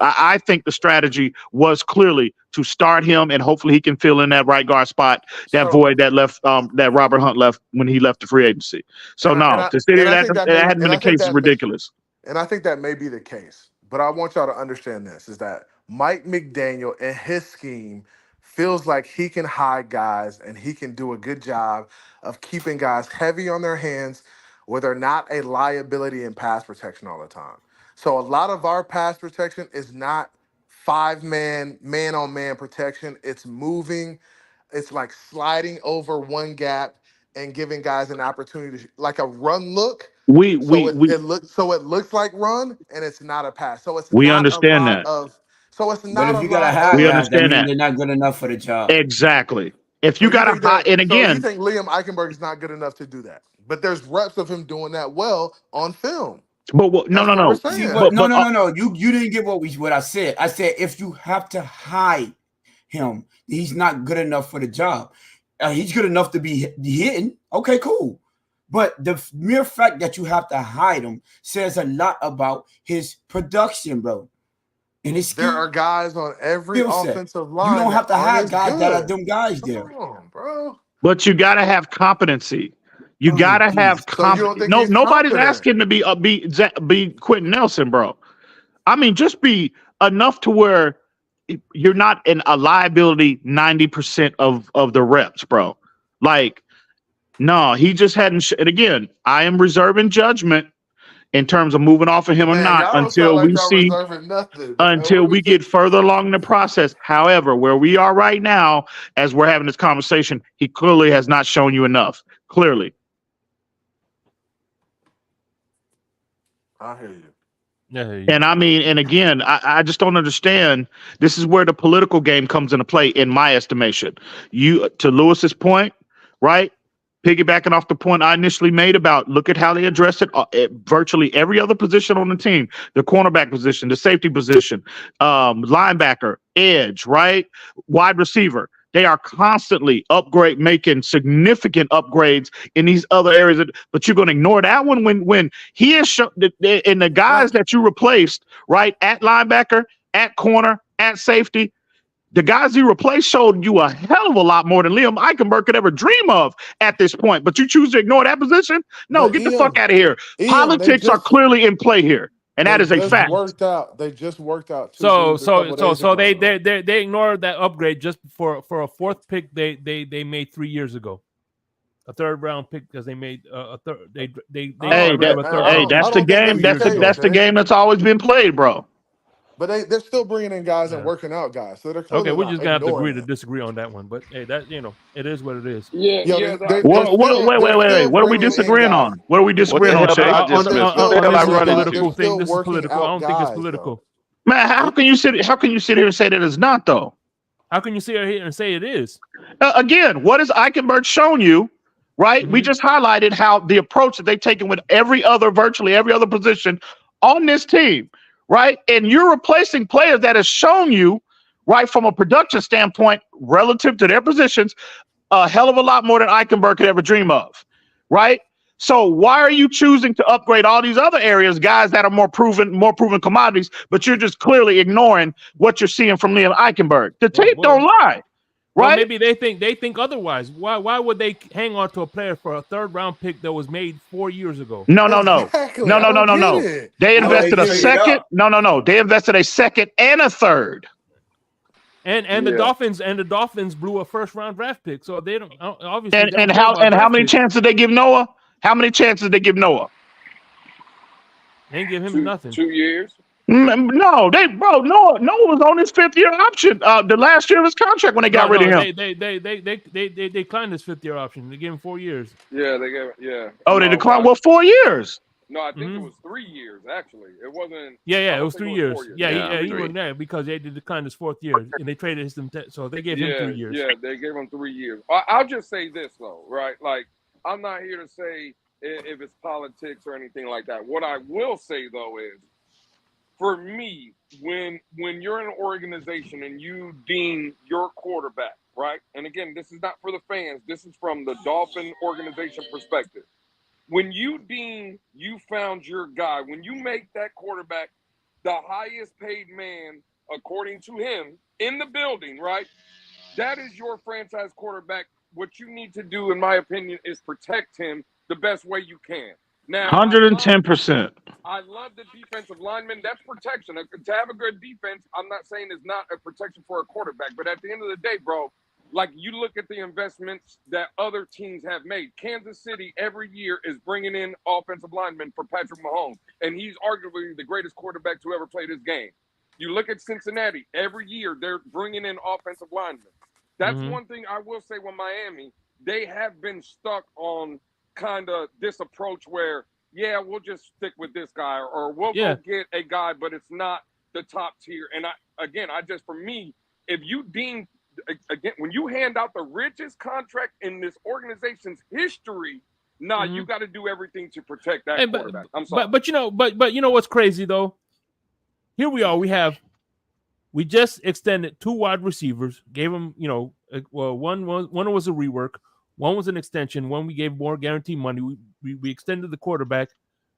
I think the strategy was clearly to start him, and hopefully he can fill in that right guard spot, that void that left, that Robert Hunt left when he left the free agency. So to sit here that hadn't been the case is ridiculous. And I think that may be the case, but I want y'all to understand this: is that Mike McDaniel and his scheme feels like he can hide guys and he can do a good job of keeping guys heavy on their hands where they're not a liability in pass protection all the time. So a lot of our pass protection is not 5-man, man-on-man protection. It's moving. It's like sliding over one gap and giving guys an opportunity to, like a run look. It looks like run, and it's not a pass. So it's we not understand a lot that. of. So it's not. But if you got to hide guys, that means they're not good enough for the job. Exactly. If you got to hide, and again, so you think Liam Ikenberg is not good enough to do that? But there's reps of him doing that well on film. But no. No. You didn't get what I said. I said if you have to hide him, he's not good enough for the job. He's good enough to be hitting. Okay, cool. But the mere fact that you have to hide him says a lot about his production, bro. And there are guys on every offensive line. You don't have to hide guys that are them guys there. Come on, bro. But you got to have competency. You gotta have confidence. No, nobody's asking to be Quentin Nelson, bro. I mean, just be enough to where you're not a liability 90% of the reps, bro. Like, no, he just hadn't. And again, I am reserving judgment in terms of moving off of him or not until we get further along in the process. However, where we are right now, as we're having this conversation, he clearly has not shown you enough. Clearly. I hear you. Yeah, and I mean, and again, I just don't understand. This is where the political game comes into play, in my estimation. To Lewis's point, right? Piggybacking off the point I initially made about look at how they address it at virtually every other position on the team, the cornerback position, the safety position, linebacker, edge, right? Wide receiver. They are constantly making significant upgrades in these other areas. But you're going to ignore that one when he is shown, and the guys that you replaced, right, at linebacker, at corner, at safety, the guys you replaced showed you a hell of a lot more than Liam Ikenberg could ever dream of at this point. But you choose to ignore that position? No, get the fuck out of here. Politics are clearly in play here. And that is a fact. They just worked out. So they ignored that upgrade just for a fourth pick they made 3 years ago, a third round pick because they made a third. That's the game. That's the game that's always been played, bro. But they're still bringing in guys and working out guys. So they're okay. We're just gonna have to agree to disagree on that one. But hey, that it is what it is. Wait. What are we disagreeing on? What are we disagreeing on, Shay? This is political. I don't think it's political. Man, how can you sit here and say that it's not though? How can you sit here and say it is? Again, what has Ikenberg shown you? Right? Mm-hmm. We just highlighted how the approach that they've taken with virtually every other position on this team. Right. And you're replacing players that have shown you, right, from a production standpoint, relative to their positions, a hell of a lot more than Ikenberg could ever dream of. Right. So why are you choosing to upgrade all these other areas, guys that are more proven commodities, but you're just clearly ignoring what you're seeing from Liam Ikenberg? The tape don't lie. Right? Well, maybe they think otherwise. Why would they hang on to a player for a third round pick that was made 4 years ago? No. They invested a second. No. They invested a second and a third. And the Dolphins blew a first round draft pick. So they don't obviously. And how many chances did they give Noah? How many chances did they give Noah? They didn't give him nothing. 2 years. No, Noah was on his 5th-year option. The last year of his contract when they got rid of No, him. they declined his 5th-year option. They gave him 4 years. Yeah, they gave. Yeah. Oh, they No, declined. Well, 4 years. no, I think it Mhm. was 3 years actually. It wasn't. Yeah, I it don't was think 3 it was 4 years. years. Yeah, Yeah, he three. went there because they did decline his 4th year, and they traded him. So they gave him 3 years. Yeah, they gave him 3 years. I'll just say this though, right? Like, I'm not here to say if it's politics or anything like that. What I will say though is, for me, when you're in an organization and you deem your quarterback, right? And again, this is not for the fans. This is from the Dolphin organization perspective. When you deem you found your guy, when you make that quarterback the highest paid man, according to him, in the building, right? That is your franchise quarterback. What you need to do, in my opinion, is protect him the best way you can. Now, 110%. I love the defensive lineman. That's protection. To have a good defense, I'm not saying is not a protection for a quarterback, but at the end of the day, bro, like, you look at the investments that other teams have made. Kansas City every year is bringing in offensive linemen for Patrick Mahomes, and he's arguably the greatest quarterback to ever play this game. You look at Cincinnati every year; they're bringing in offensive linemen. That's Mhm. one thing I will say with Miami. They have been stuck on kind of this approach where, yeah, we'll just stick with this guy, or we'll Yeah. go get a guy, but it's not the top tier. And I just, for me, if you deem, again, when you hand out the richest contract in this organization's history, you got to do everything to protect that Hey, quarterback. I'm sorry. but you know what's crazy though? Here we are. We just extended 2 wide receivers. Gave them, well, one was a rework, one was an extension. One we gave more guaranteed money. We extended the quarterback,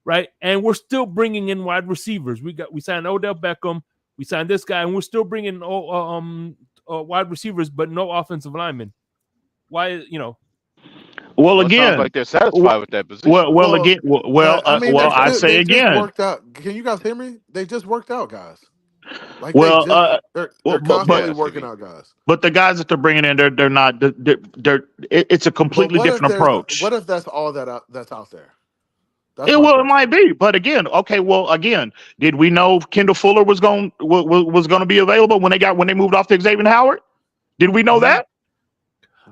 right? And we're still bringing in wide receivers. We signed Odell Beckham. We signed this guy, and we're still bringing wide receivers, but no offensive linemen. Why? Well, Well, it sounds again, like they're satisfied with that position. well, again, I mean, I say they just again. worked out. Can you guys hear me? They just worked out, guys. Like, Well, they're well, constantly Yeah, working CV. out, guys. but the guys that they're bringing in, they're not. It's a But completely different approach. what if that's all that's out there? That's It my well, it might question. be, but again, okay. Well, again, did we know Kendall Fuller was going to be available when they moved off to Xavier Howard? Did we know that?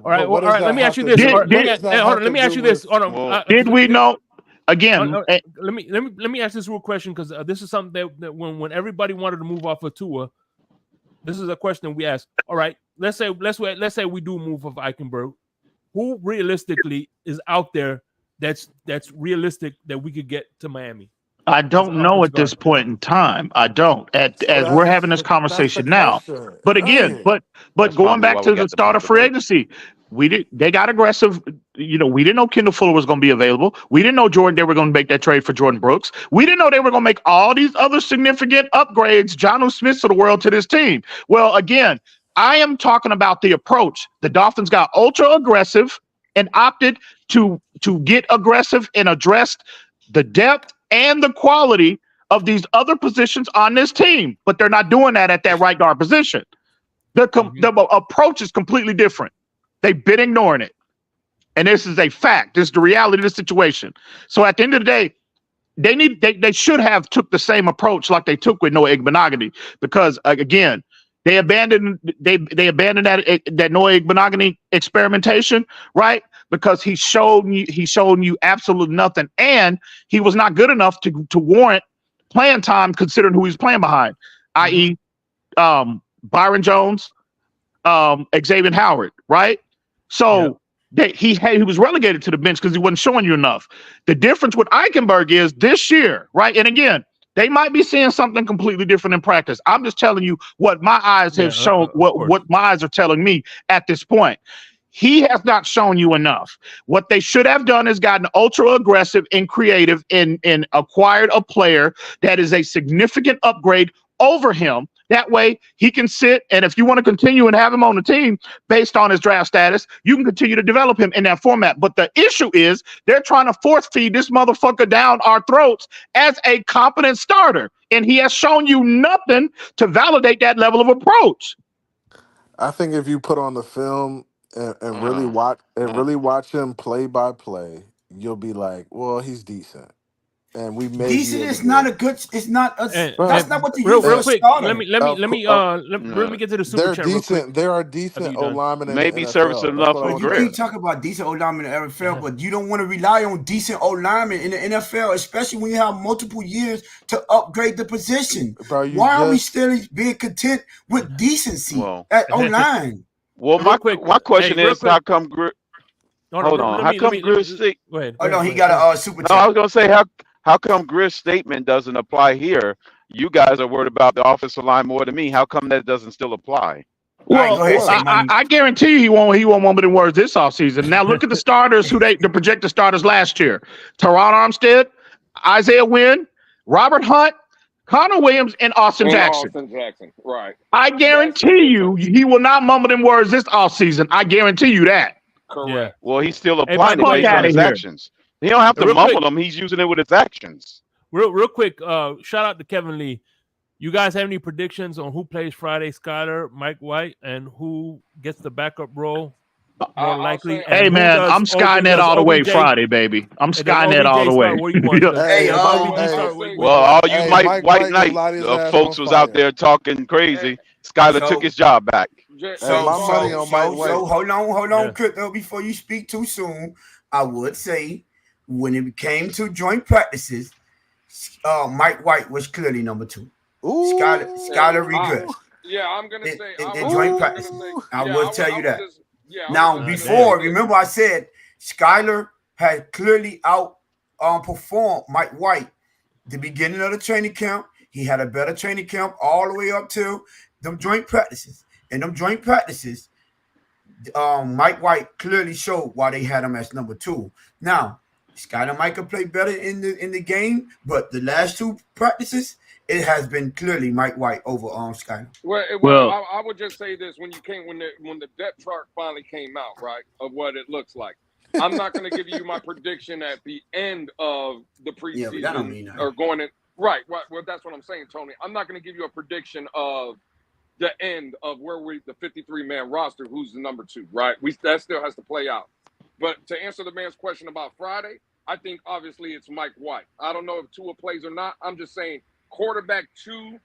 All right. But Well, what all does right. Let that me ask have you to this. do? All right, What does that hold have on. Let to me ask do you this. with? Hold on. Well, Did we know? Again, let me ask this real question, because this is something that when everybody wanted to move off of Tua, this is a question we asked. All right, let's say we do move off Ikenberg. Who realistically is out there that's realistic that we could get to Miami I as an don't know offensive at this guard? point in time. I don't. So As we're having this that's the conversation now. question. But again, Right. but that's going probably back why we to the got the start of free debate. agency, they got aggressive. We didn't know Kendall Fuller was going to be available. We didn't know they were going to make that trade for Jordan Brooks. We didn't know they were going to make all these other significant upgrades, Jonnu Smiths of the world, to this team. Well, again, I am talking about the approach. The Dolphins got ultra aggressive and opted to get aggressive and addressed the depth and the quality of these other positions on this team, but they're not doing that at that right guard position. The approach is completely different. They've been ignoring it. And this is a fact. This is the reality of the situation. So at the end of the day, they should have took the same approach like they took with Noah Igbenogany, because again, they abandoned that Noah Igbenogany experimentation, right? Because he showed you absolutely nothing, and he was not good enough to warrant playing time considering who he's playing behind, i.e., Byron Jones, Xavier Howard, right? So he was relegated to the bench because he wasn't showing you enough. The difference with Ikenberg is this year, right? And again, they might be seeing something completely different in practice. I'm just telling you what my eyes have shown, what my eyes are telling me at this point. He has not shown you enough. What they should have done is gotten ultra aggressive and creative and acquired a player that is a significant upgrade over him. That way he can sit, and if you want to continue and have him on the team based on his draft status, you can continue to develop him in that format. But the issue is they're trying to force feed this motherfucker down our throats as a competent starter, and he has shown you nothing to validate that level of approach. I think if you put on the film and really watch him play by play, you'll be like, well, he's decent. and we may Decent be is not a good. It's not. That's not what you use for real a quick. starter. Let me get to the super they're chat real decent. quick. There are decent O linemen in Maybe the NFL. serviceable enough That's what I for was You Griff. keep talking about decent O linemen in the NFL, but you don't want to rely on decent O linemen in the NFL, especially when you have multiple years to upgrade the position. Bro, Why are we still being content with decency at O line? Well, Real quick. my question Real is, quick. how come Griff? Hold on. How come Griff's state? Go ahead. Oh no, he got a super. No, I was gonna say how come Griff's statement doesn't apply here? You guys are worried about the offensive line more than me. How come that doesn't still apply? Well, go ahead, I guarantee you he won't want more words this offseason. Now look at the starters the projected starters last year. Teron Armstead, Isaiah Wynn, Robert Hunt, Connor Williams, and Austin Jackson. Austin Jackson, right. I guarantee you he will not mumble them words this offseason. I guarantee you that. Correct. Yeah. Well, he's still Hey, applying it fuck based on outta his here. actions. He don't have to Real mumble quick. them. He's using it with his actions. Real quick. Shout out to Kevin Lee. You guys have any predictions on who plays Friday, Skyler, Mike White, and who gets the backup role more likely? say- Hey man, I'm Skynet all the way Friday, baby. I'm Skynet all the way. Well, all you Mike White White light his Knight ass folks on was out fire. there talking crazy. Skyler took his job back. So hold on, Yeah. Crypto. Before you speak too soon, I would say when it came to joint practices, Mike White was clearly number 2. Skyler regressed. Yeah, I'm gonna say in joint practice. I will tell you that. Yeah. Now, before, remember I said Skyler had clearly outperformed Mike White. The beginning of the training camp, he had a better training camp all the way up to them joint practices. And them joint practices, Mike White clearly showed why they had him as number 2. Now, Skyler might have played better in the game, but the last 2 practices, it has been clearly Mike White over Skyler. Well, I would just say this: when the depth chart finally came out, right, of what it looks like, I'm not going to give you my prediction at the end of the preseason but that don't mean nothing. or going in. Right. Well, that's what I'm saying, Tony. I'm not going to give you a prediction of the end of where the 53-man roster, who's the number 2, right? That still has to play out. But to answer the man's question about Friday, I think obviously it's Mike White. I don't know if Tua plays or not. I'm just saying quarterback 2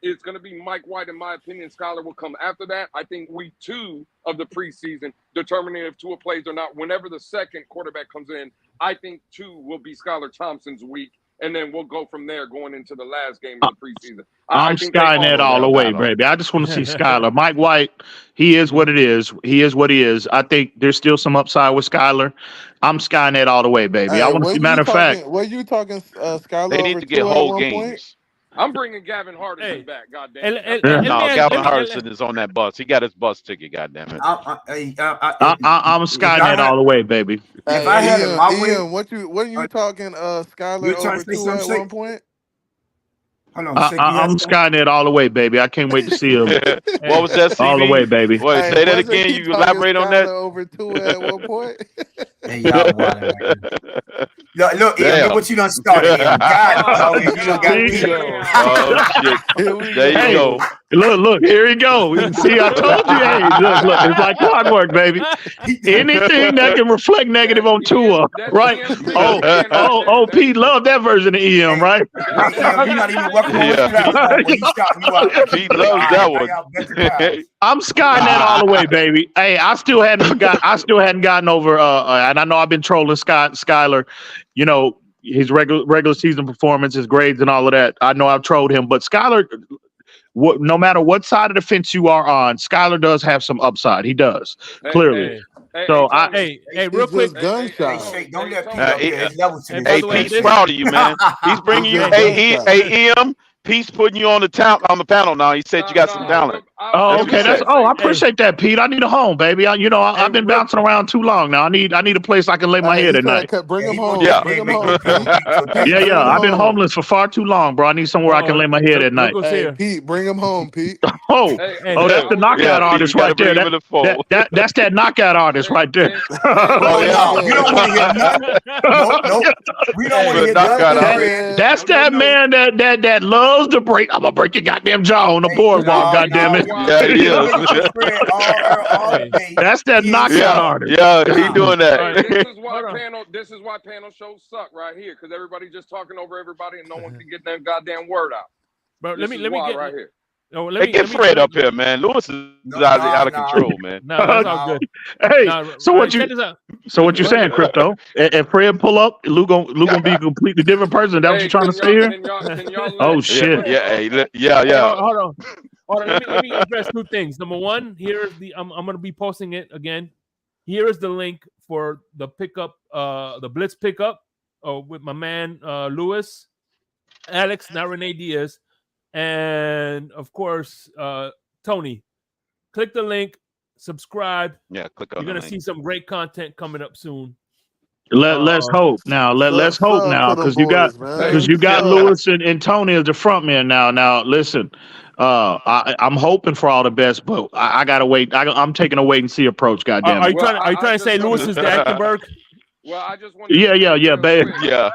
is going to be Mike White, in my opinion. Skyler will come after that. I think week 2 of the preseason, determining if Tua plays or not, whenever the second quarterback comes in, I think 2 will be Skylar Thompson's week. And then we'll go from there going into the last game of the preseason. I'm Skynet all the way, baby. I just want to see Skyler. Mike White, he is what it is. He is what he is. I think there's still some upside with Skyler. I'm Skynet all the way, baby. Hey, I want to see. Matter of fact, were you talking Skyler? They need over to get Tua at whole one games. point? I'm bringing Gavin Hardison back, goddamn. No, Gavin Hardison is on that bus. He got his bus ticket, goddamn it. I'm Skynet all the way, baby. If I had it my way, Ian, what are you talking Skyler You're trying over to say Tua at something? one point? Hold on, I'm Skynet all the way, baby. I can't wait to see him. What was that, CB? All the way, baby. Wait, say that again. You elaborate on that? Over Tua at one point. Hey, y'all look, Ian, look what you done started. Ian. God, you done got Oh, shit. There you go. Look, here we go. See, I told you, hey, look, it's like clockwork, baby. Anything that can reflect negative on Tua, right? Oh, Pete loved that version of EM, right? You're not even welcome on the platform when he stopped you out. Pete loves that one. I'm Skynet all the way, baby. Hey, I still hadn't gotten over and I know I've been trolling Skyler, you know, his regular season performance, his grades and all of that. I know I've trolled him, but Skyler, no matter what side of the fence you are on, Skyler does have some upside. He does, clearly. Hey, real quick, gunshot. Don't let Pete up there. It's levels to this. Hey, Pete's proud of you, man. He's bringing you. Hey, EM. Pete's putting you on the panel now. He said you got some talent. Oh, okay. I appreciate that, Pete. I need a home, baby. I've been bouncing around too long now. I need a place I can lay my head at night. Bring him home. Yeah. Bring him home. Yeah. I've been homeless for far too long, bro. I need somewhere I can lay my head at night. Hey, Pete, bring him home, Pete. Oh, that's the knockout artist right there. That's that knockout artist right there. Oh, no, you don't want to hear nothing. Nope. We don't want to hear nothing. That's that man that loves loves to break. I'm gonna break your goddamn jaw on the boardwalk. Goddamn it! Yeah, he is. That's that knockout artist. Yeah, he doing that. This is why panel shows suck right here, because everybody just talking over everybody and no one can get that goddamn word out. Bro, let me get right here. Oh, let me Fred up here, man. Lewis is out of control, man. No, that's all good. Hey, so what you saying, Crypto? If Fred pull up, Lou gonna be a completely different person. That what you trying to say here? Can y'all oh shit! Yeah. Hold on. Let me address two things. Number one, here's the I'm gonna be posting it again. Here is the link for the pickup, the Blitz pickup, with my man Lewis, Alex, not Renee Diaz. And of course, Tony, click the link, subscribe. Yeah, click on You're gonna see some great content coming up soon. Let's hope now. Let's hope now, because you got Lewis and Tony as the front man now. Now listen, I'm hoping for all the best, but I gotta wait. I'm taking a wait and see approach. Goddamn. Are you trying to say Lewis is the Ikenberg? Well, I just want yeah, babe. Yeah.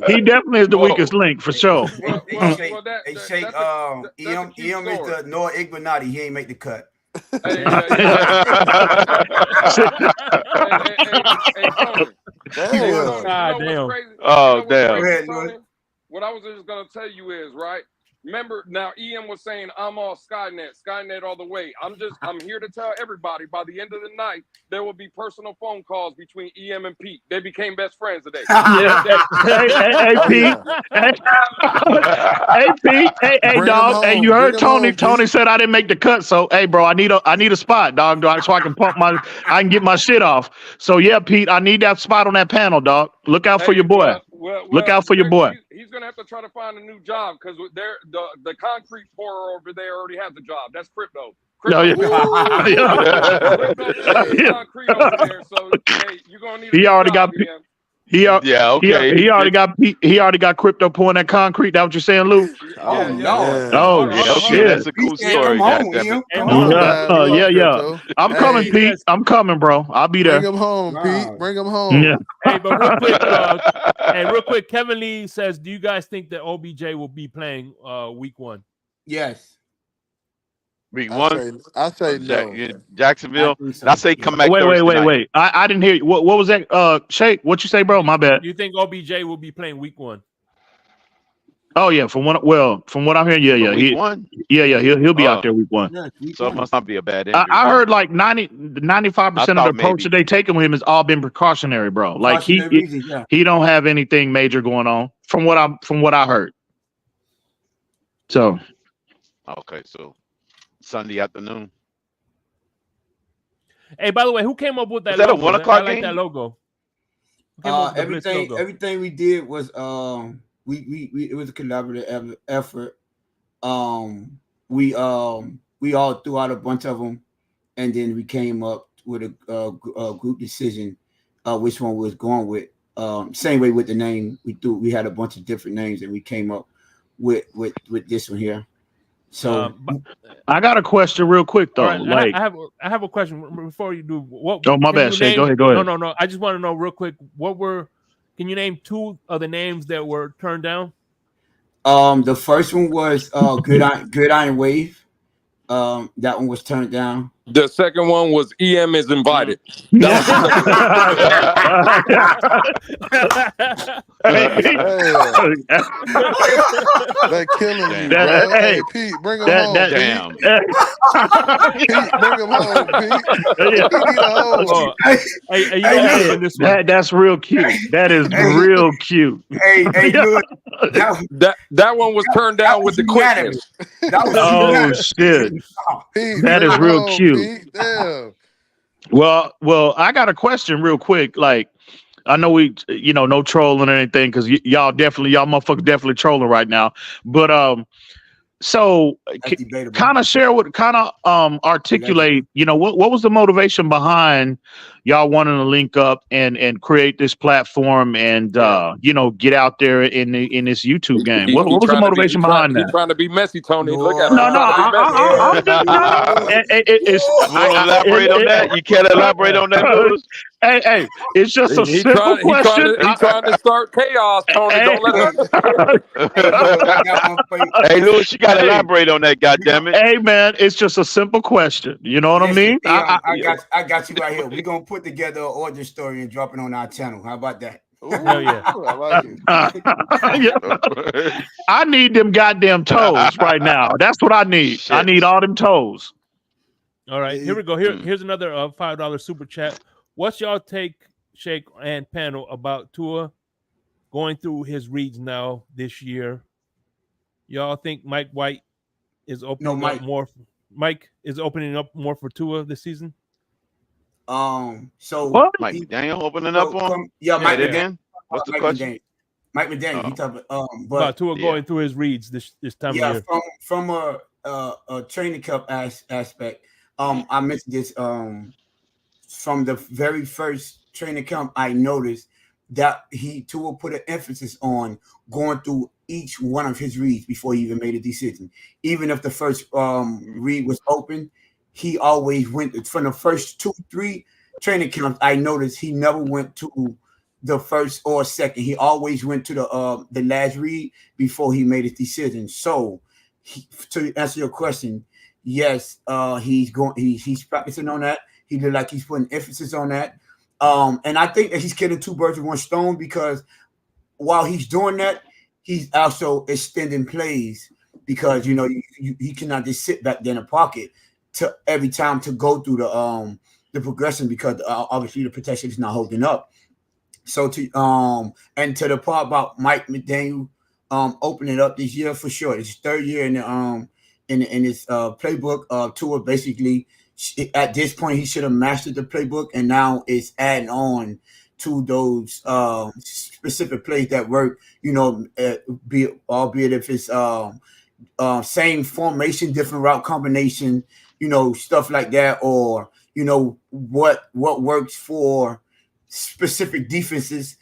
He definitely is the weakest link for sure. Hey, Shake, EM is the Noah Igbanati. He ain't make the cut. Hey, damn. What I was just gonna tell you is, right? Remember, now EM was saying I'm all Skynet all the way. I'm here to tell everybody by the end of the night there will be personal phone calls between EM and Pete. They became best friends today. Hey Pete. Hey Pete. Hey dog. Hey, you heard Tony. Tony said I didn't make the cut. So hey bro, I need a spot, dog, so I can I can get my shit off. So yeah, Pete, I need that spot on that panel, dog. Look out for your boy. Look out for your boy. He's gonna have to try to find a new job, because the concrete pourer over there already has a job. That's Crypto. Concrete over there. So hey, you're gonna need. He already got. He already got Crypto pouring that concrete. That what you're saying, Lou? Oh no! Oh shit! That's a cool story. Yeah. I'm coming, Pete. I'm coming, bro. I'll be there. Bring him home, Pete. Bring him home. Yeah. Hey, but real quick, Kevin Lee says, do you guys think that OBJ will be playing week 1? Yes. Week 1. I say no. Jacksonville. I say come back. Wait. I didn't hear you. What was that? Shake. What you say, bro? My bad. Do you think OBJ will be playing week 1? Oh yeah. From what I'm hearing, yeah. Week 1. He'll be out there week 1. So it must not be a bad injury. I heard like 95% of the approach that they taking with him has all been precautionary, bro. Like he don't have anything major going on from what I heard. So. Okay, so Sunday afternoon. Hey, by the way, who came up with that? Is that logo? a 1 o'clock game? game? That logo. Everything we did was it was a collaborative effort. We all threw out a bunch of them, and then we came up with a group decision which one we was going with. Same way with the name, we had a bunch of different names, and we came up with this one here. So I got a question real quick though. Right, I have a question before you do. What? Oh, my bad, Shay. Go ahead. No. I just want to know real quick. Can you name 2 of the names that were turned down? The first one was Gridiron Wave. That one was turned down. The second one was EM is invited. They're killing you, bro. Hey, Pete, bring him home. Damn. Pete, bring him home, Pete. That's real cute. That is real cute. Hey, look, that one was turned down with the quickness. Oh shit. Pete, that is real home, cute. Pete. Damn. Well, I got a question real quick. Like, I know we, no trolling or anything, because y'all motherfuckers definitely trolling right now. But so kind of articulate, what was the motivation behind y'all wanting to link up and create this platform and get out there in this YouTube game? What was the motivation behind that? He's trying to be messy, Tony. Look at him. Elaborate on that. You can't elaborate on that. Hey, it's just a He simple trying question. he trying to start chaos, Tony. Hey, Don't let Hey, him. hey, Lou, I got one for you. Hey, Lewis, you got to hey, elaborate on that. We gon' Goddamn it! hey, man, it's just a simple question. You know what I listen. mean? I got you right here. We gonna put together an origin story and drop it on our channel. How about that? Hell yeah. Ooh, I like it. Yeah, I need them goddamn toes right now. That's what I need. I need Shit. all them toes. All right, here we go. Mm. Here's another $5 super chat. What's y'all take, Shake and panel about Tua going through his reads now this year? Y'all think Mike White is No, opening up Mike. more? Mike is opening up more for Tua this season. So What? Mike he McDaniel opening up on him? yeah, Say Mike it Yeah, McDaniel. again. What's the Mike question? McDaniel. Mike McDaniel. He Oh, talking about but Tua yeah. going through his reads this time of yeah, year. from a training camp aspect. I mentioned this from the very first training camp. I noticed that he Tua put an emphasis on going through each one of his reads before he even made a decision. Even if the first read was open, he always went from the first 2, 3 training camps. I noticed he never went to the first or second. He always went to the last read before he made his decision. So, to answer your question, yes, he's practicing on that. He look like he's putting emphasis on that. And I think that he's killing two birds with one stone because while he's doing that, he's also extending plays because he cannot just sit back there in the pocket to every time to go through the progression because obviously the protection is not holding up. So and to the part about Mike McDaniel opening up this year for sure. It's his third year in his playbook. Tour basically at this point he should have mastered the playbook and now it's adding on to those specific plays that work. Albeit if it's same formation, different route combination, stuff like that, or what works for specific defenses,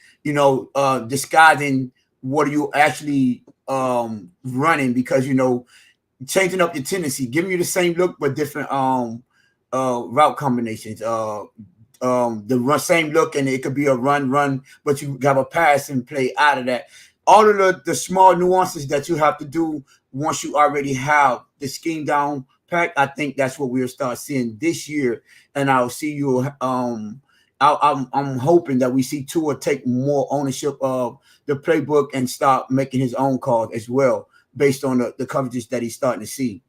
disguising what are you actually running because changing up your tendency, giving you the same look but different route combinations. Same look and it could be a run, but you got a pass and play out of that. All of the small nuances that you have to do once you already have the scheme down packed. I think that's what we'll start seeing this year, and I'll see you. I'm hoping that we see Tua take more ownership of the playbook and start making his own calls as well, based on the coverages that he's starting to see.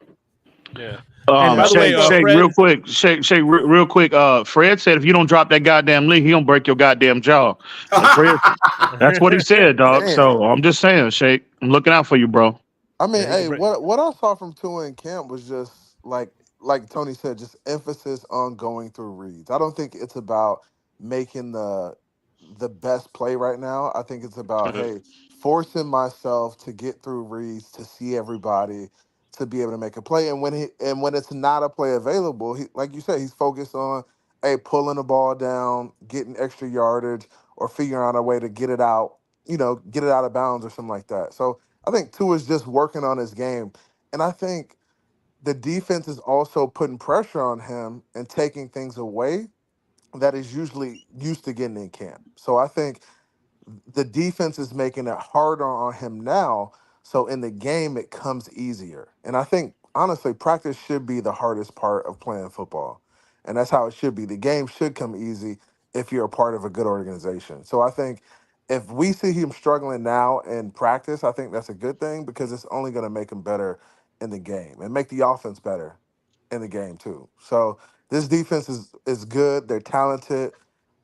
Yeah. And by the way, Shake, real Fred. quick. Shake, real quick. Fred said if you don't drop that goddamn link, he gonna break your goddamn jaw. So Fred, that's what he said, dog. Damn. So I'm just saying, Shake, I'm looking out for you, bro. I mean, Yeah, he can hey, break. what I saw from Tua in camp was just like Tony said, just emphasis on going through reads. I don't think it's about making the best play right now. I think it's about, hey, forcing myself to get through reads, to see everybody, to be able to make a play. And when it's not a play available, he, like you said, he's focused on, hey, pulling the ball down, getting extra yardage, or figuring out a way to get it out, get it out of bounds or something like that. So I think Tua's just working on his game. And I think the defense is also putting pressure on him and taking things away that is usually used to getting in camp. So I think the defense is making it harder on him now. So in the game, it comes easier. And I think, honestly, practice should be the hardest part of playing football. And that's how it should be. The game should come easy if you're a part of a good organization. So I think if we see him struggling now in practice, I think that's a good thing because it's only going to make him better in the game and make the offense better in the game too. So this defense is good. They're talented.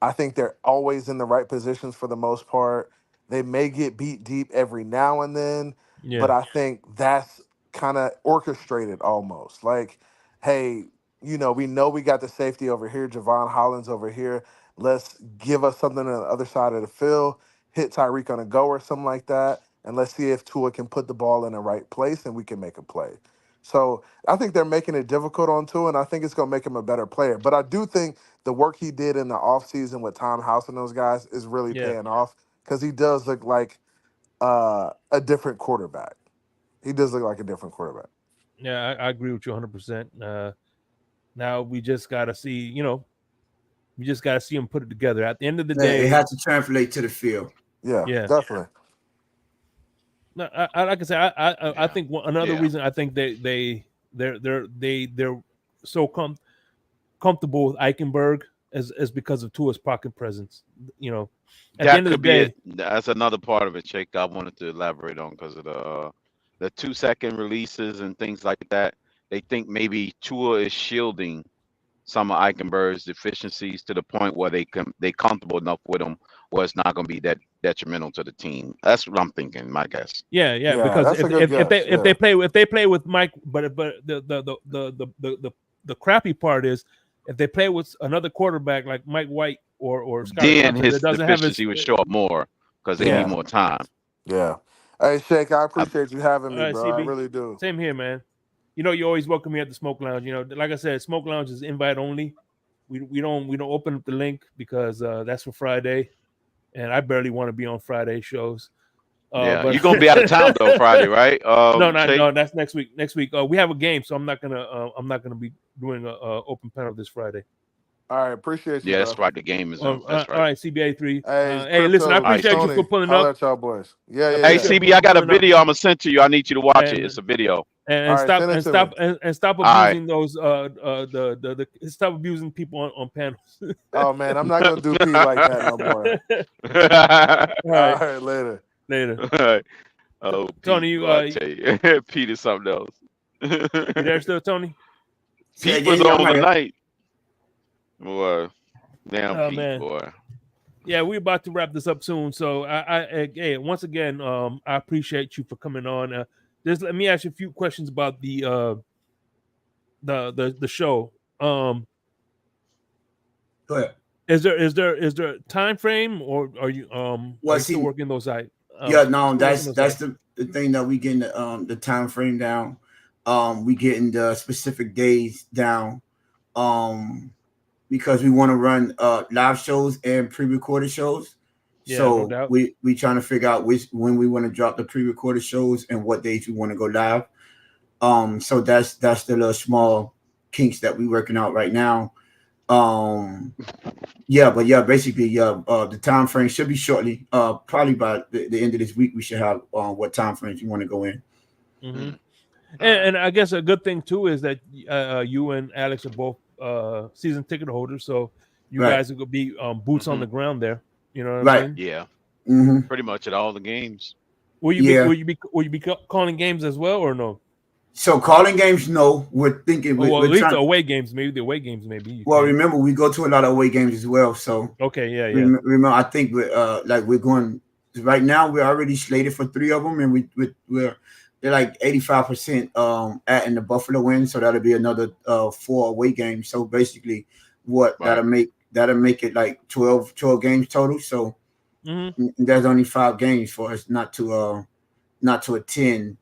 I think they're always in the right positions for the most part. They may get beat deep every now and then, but Yeah. I think that's kind of orchestrated almost. Like, hey, we know we got the safety over here, Javon Hollins over here. Let's give us something on the other side of the field, hit Tyreek on a go or something like that, and let's see if Tua can put the ball in the right place and we can make a play. So I think they're making it difficult on Tua, and I think it's going to make him a better player. But I do think the work he did in the offseason with Tom House and those guys is really Yeah. paying off because he does look like a different quarterback. He does look like a different quarterback. Yeah, I agree with you 100%. Now we just got to see, You just got to see them put it together. At the end of the It day, has to translate to the field. Yeah, yeah. definitely. No, like I said, I think another Yeah. reason I think they're so comfortable with Ikenberg is because of Tua's pocket presence. You know, at the That end of the could be it. day, That's another part of it, Jake. I wanted to elaborate on because of the 2-second releases and things like that. They think maybe Tua is shielding some of Eichenberg's deficiencies to the point where they comfortable enough with him where it's not going to be that detrimental to the team. That's what I'm thinking. My guess. yeah, Yeah, because that's a good guess. if they play with Mike, but the crappy part is if they play with another quarterback like Mike White or Skylar Then Thompson his that doesn't have his deficiency would show up more because they need Yeah, more time. yeah. Hey, Shake, I I, appreciate you having all me, right, bro. I CB, really do. same here, man. You know, you always welcome me at the Smoke Lounge. You know, like I said, Smoke Lounge is invite only. We don't open up the link because that's for Friday, and I barely want to be on Friday shows. yeah, But you're gonna be out of town though Friday, right? no, Shake. that's next week. Next week, we have a game, so I'm not gonna be doing a open panel this Friday. All right, appreciate you, Yeah, that's bro. right. The game is on. That's All right. right, CBA3. Hey, Hey, listen, I Crypto, All right, appreciate you CB. for Tony, pulling holler up. at y'all boys. Yeah, I yeah, Hey, yeah. appreciate CB, I you got a pulling up, video I'm gonna send to you. I need you to watch it. and It's a video. and All right, stop send it and to stop me. and stop All right. abusing those stop abusing people on panels. Oh man, I'm not gonna do P like that no more. All All right, right, later. later, Oh, Tony. Pete, boy, I tell you, Pete is something else. You there still, Tony? Say Pete was again, on overnight. Boy, damn Oh Pete, man. boy. Yeah, we're about to wrap this up soon. So hey, once again, I appreciate you for coming on. Just let me ask you a few questions about the show. Go ahead. Is there a time frame, or are you Well, still see, working those out? yeah, no, Still working those that's out? the thing that we getting the time frame down. We getting the specific days down. Because we want to run live shows and pre-recorded shows. Yeah, no So doubt. we trying to figure out when we want to drop the pre-recorded shows and what days we want to go live. So that's the little small kinks that we working out right now. Yeah, but yeah, basically, the time frame should be shortly. Probably by the end of this week, we should have what time frames you want to go in. Mm-hmm. And I guess a good thing too is that you and Alex are both season ticket holders, so you Right. guys are gonna be boots on the ground there. You know what Right. I mean? Yeah, Mm-hmm. pretty much at all the games. Will you Yeah. be calling games as well or no? So calling games, no. We're thinking. Well, We're at least trying. the away games, maybe the away games, maybe. Well, remember we go to a lot of away games as well. So Okay, yeah. remember, I think we're going right now. We're already slated for 3 of them, and we're they're like 85% at in the Buffalo win. So that'll be another 4 away games. So basically, what Right. that'll make it like 12 games total. So there's only 5 games for us not to attend.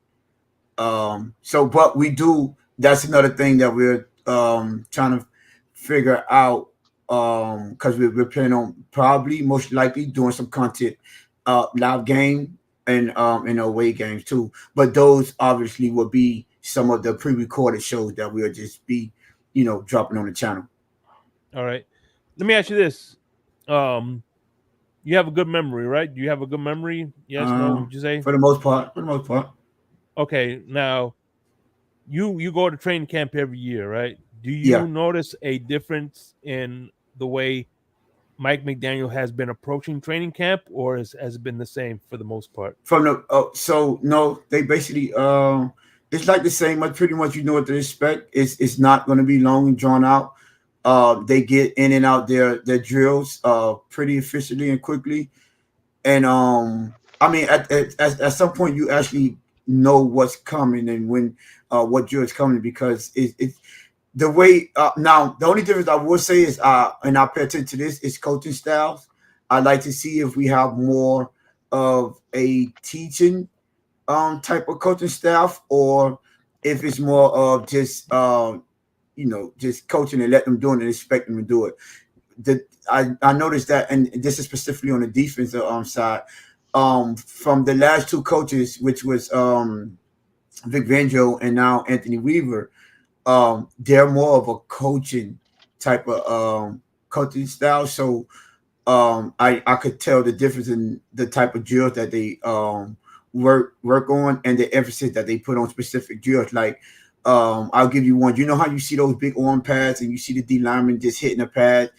So but we do. That's another thing that we're trying to figure out because we're planning on probably most likely doing some content live game and away games too. But those obviously will be some of the pre-recorded shows that we'll just be dropping on the channel. All right. Let me ask you this. You have a good memory, right? Do you have a good memory? Yes, no, would you say? For the most part. Okay, now you go to training camp every year, right? Do you notice a difference in the way Mike McDaniel has been approaching training camp, or has it been the same for the most part? From the so no, they basically it's like the same. Pretty much, you know what to expect. It's not going to be long and drawn out. They get in and out their drills pretty efficiently and quickly, and I mean at some point you actually know what's coming and when what drill is coming because it's the way now the only difference I will say is and I'll pay attention to this is coaching styles. I'd like to see if we have more of a teaching type of coaching staff or if it's more of just just coaching and let them do it and expect them to do it. I noticed that, and this is specifically on the defensive side, from the last 2 coaches, which was Vic Fangio and now Anthony Weaver, they're more of a coaching type of coaching style. So I could tell the difference in the type of drills that they work on and the emphasis that they put on specific drills. Like I'll give you one. You know how you see those big arm pads and you see the D lineman just hitting a pad,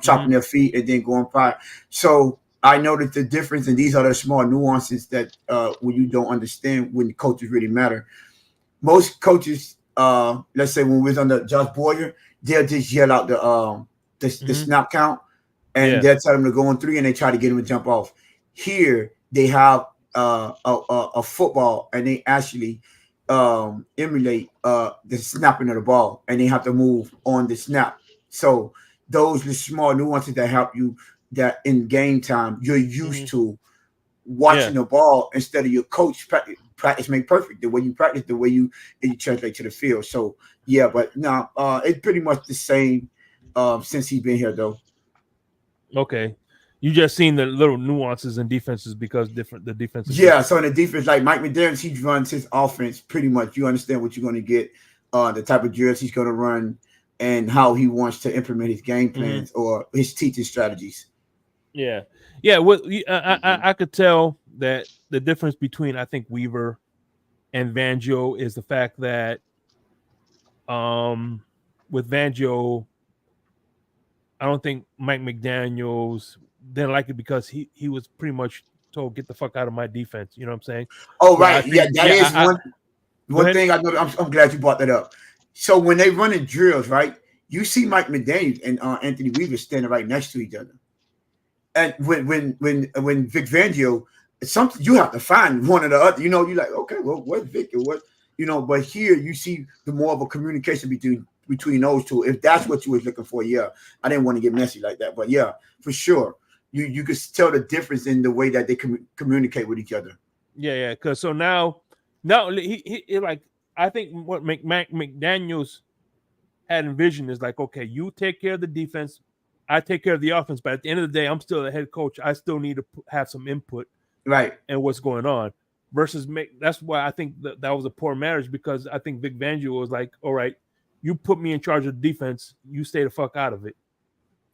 chopping their feet and then going by. So I know that the difference, and these are the small nuances that when you don't understand when the coaches really matter. Most coaches, let's say when we was under Josh Boyer, they'll just yell out the snap count and they'll tell them to go on 3 and they try to get him to jump off. Here they have a football and they actually emulate the snapping of the ball and they have to move on the snap. So those are the small nuances that help you that in game time you're used to watching the ball instead of your coach practice make perfect. The way you practice, the way you translate to the field. So yeah, but no, it's pretty much the same since he's been here though. Okay. You just seen the little nuances in defenses because the defense is different. So in the defense, like Mike McDaniels, he runs his offense pretty much. You understand what you're going to get, the type of drills he's going to run, and how he wants to implement his game plans or his teaching strategies. Yeah. What I could tell that the difference between I think Weaver and Fangio is the fact that with Fangio, I don't think Mike McDaniels didn't like it because he was pretty much told, get the fuck out of my defense. You know what I'm saying? Oh, right. That is one thing I know. I'm glad you brought that up. So when they running drills, right, you see Mike McDaniels and Anthony Weaver standing right next to each other. And when Vic Fangio, it's something you have to find one or the other. You know, you're like, okay, well, what's Vic or what? You know, but here you see the more of a communication between those two. If that's what you was looking for, yeah. I didn't want to get messy like that, but yeah, for sure. You could tell the difference in the way that they communicate with each other. Yeah, because so now he like I think what McDaniels had envisioned is like, okay, you take care of the defense, I take care of the offense, but at the end of the day, I'm still the head coach. I still need to have some input, right, and what's going on. Versus that's why I think that was a poor marriage because I think Vic Fangio was like, all right, you put me in charge of the defense, you stay the fuck out of it.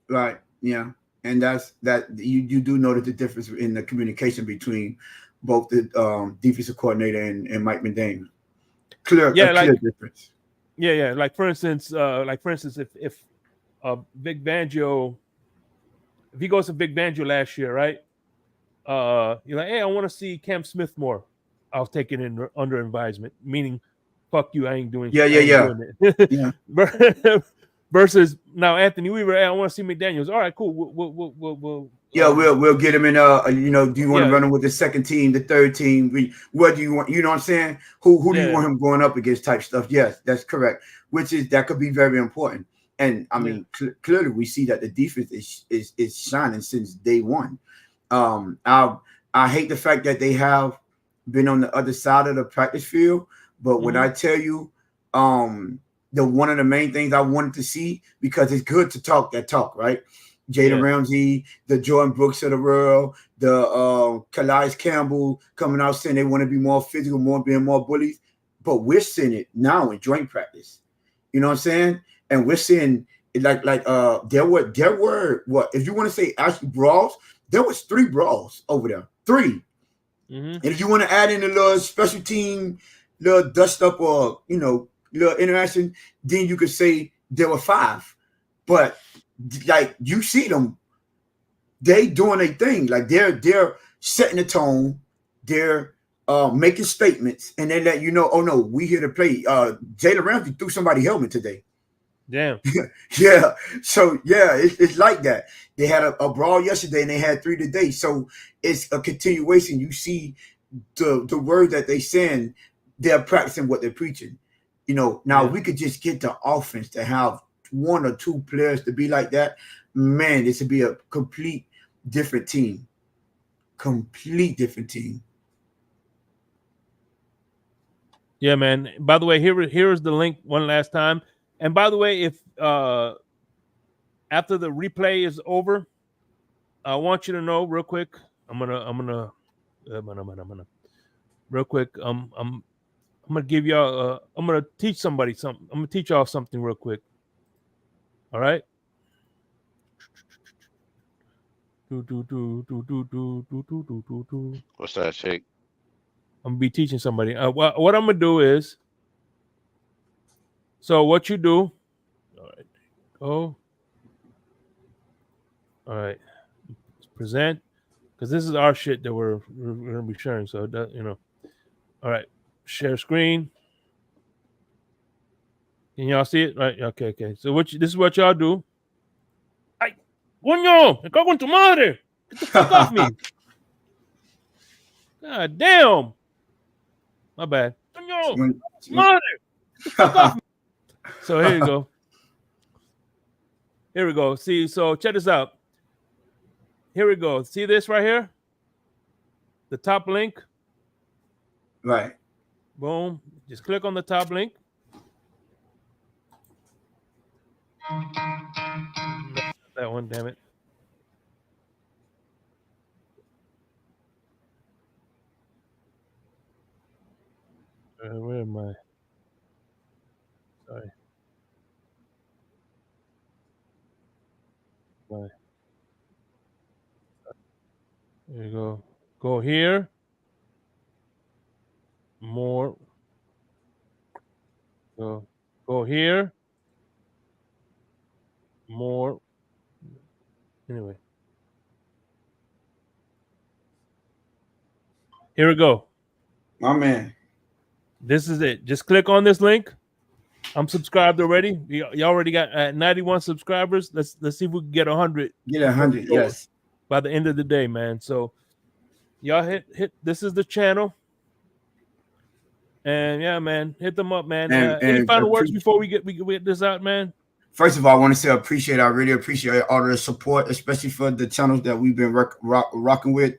Right. Yeah. And that's that you do notice the difference in the communication between both the defensive coordinator and Mike McDaniel. Clear difference. Yeah. Like for instance, if Vic Fangio, if he goes to Vic Fangio last year, right? You're like, hey, I want to see Cam Smith more. I'll take it in under advisement, meaning, fuck you, I ain't doing. Doing it. Versus now Anthony Weaver, hey, I want to see McDaniels. All right, cool. We'll get him in. Do you want to run him with the second team, the third team? What do you want? You know what I'm saying? Who do you want him going up against? Type stuff. Yes, that's correct. That could be very important. And I mean, clearly we see that the defense is shining since day one. I hate the fact that they have been on the other side of the practice field, but when I tell you, one of the main things I wanted to see, because it's good to talk that talk, right? Jalen Ramsey, the Jordan Brooks of the world, the Calais Campbell coming out saying they want to be more physical, being more bullies, but we're seeing it now in joint practice. You know what I'm saying? And we're seeing it like there were what if you want to say actually brawls, there was 3 brawls over there, 3. And if you want to add in a little special team, little dust up or little interaction, then you could say there were 5. But like you see them, they doing a thing. Like they're setting the tone, they're making statements, and they let you know, oh no, we here to play. Jalen Ramsey threw somebody's helmet today. Damn. Yeah. So yeah, it's like that. They had a brawl yesterday and they had 3 today. So it's a continuation. You see the word that they send, they're practicing what they're preaching. Now we could just get the offense to have 1 or 2 players to be like that. Man, this would be a complete different team. Complete different team. Yeah, man. By the way, here's the link one last time. And by the way, if after the replay is over, I want you to know real quick. I'm gonna real quick. I'm gonna give y'all. I'm gonna teach somebody something. I'm gonna teach y'all something real quick. All right. What's that, Shake? I'm gonna be teaching somebody. What I'm gonna do is, so what you do, all right, go, all right, present, because this is our shit that we're gonna be sharing. So that all right, share screen. Can y'all see it? Right? Okay. So this is what y'all do. Ay, coño, me cago en tu madre. Get the fuck off me. God damn. My bad. Coño, madre. Get the fuck off me. So here you go. Here we go. See, so check this out. Here we go. See this right here? The top link. Right. Boom. Just click on the top link. That one, damn it. Where am I? Sorry. Bye. There you go. Go here. More. Go here. More. Anyway. Here we go. My man. This is it. Just click on this link. I'm subscribed already. You already got 91 subscribers. Let's see if we can get 100. Get 100, yes. By the end of the day, man. So y'all hit. This is the channel. And yeah, man, hit them up, man. Any final words before we get this out, man? First of all, I want to say I really appreciate all the support, especially for the channels that we've been rocking with.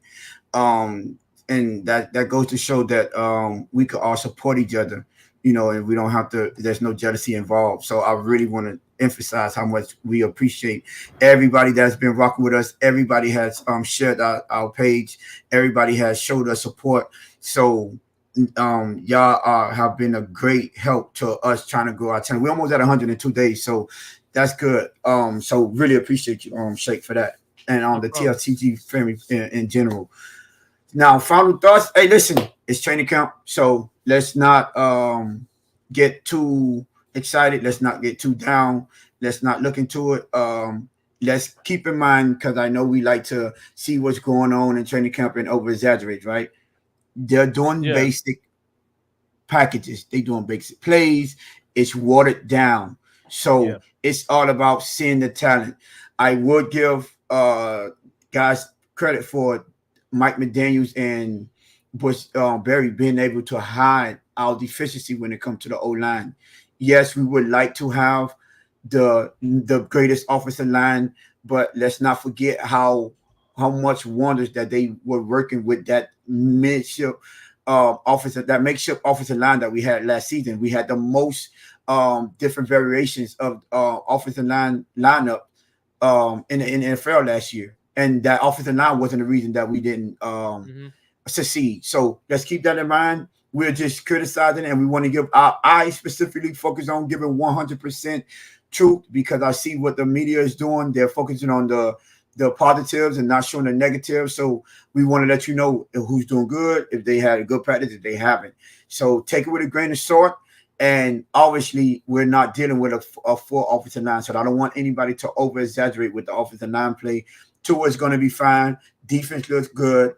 And that goes to show that we could all support each other, and we don't have to, there's no jealousy involved. So I really want to emphasize how much we appreciate everybody that's been rocking with us. Everybody has shared our page. Everybody has showed us support. So y'all have been a great help to us trying to grow our channel. We're almost at 102 days, so that's good. So really appreciate you, Shake, for that, and the T.F.T.G family in general. Now, final thoughts. Hey, listen, it's training camp, so let's not get too excited. Let's not get too down. Let's not look into it. Let's keep in mind, because I know we like to see what's going on in training camp and over exaggerate, right? They're doing basic packages. They're doing basic plays. It's watered down. So it's all about seeing the talent. I would give guys credit for Mike McDaniels and Bush Berry being able to hide our deficiency when it comes to the O-line. Yes, we would like to have the greatest offensive line, but let's not forget how much wonders that they were working with that makeshift offensive line that we had last season. We had the most different variations of offensive lineup in the NFL last year, and that offensive line wasn't the reason that we didn't succeed. So let's keep that in mind. We're just criticizing, and we want to give I specifically focus on giving 100% truth, because I see what the media is doing. They're focusing on the positives and not showing the negatives. So we want to let you know who's doing good, if they had a good practice, if they haven't. So take it with a grain of salt. And obviously, we're not dealing with a full offensive line. So I don't want anybody to over exaggerate with the offensive line play. Tua is going to be fine. Defense looks good.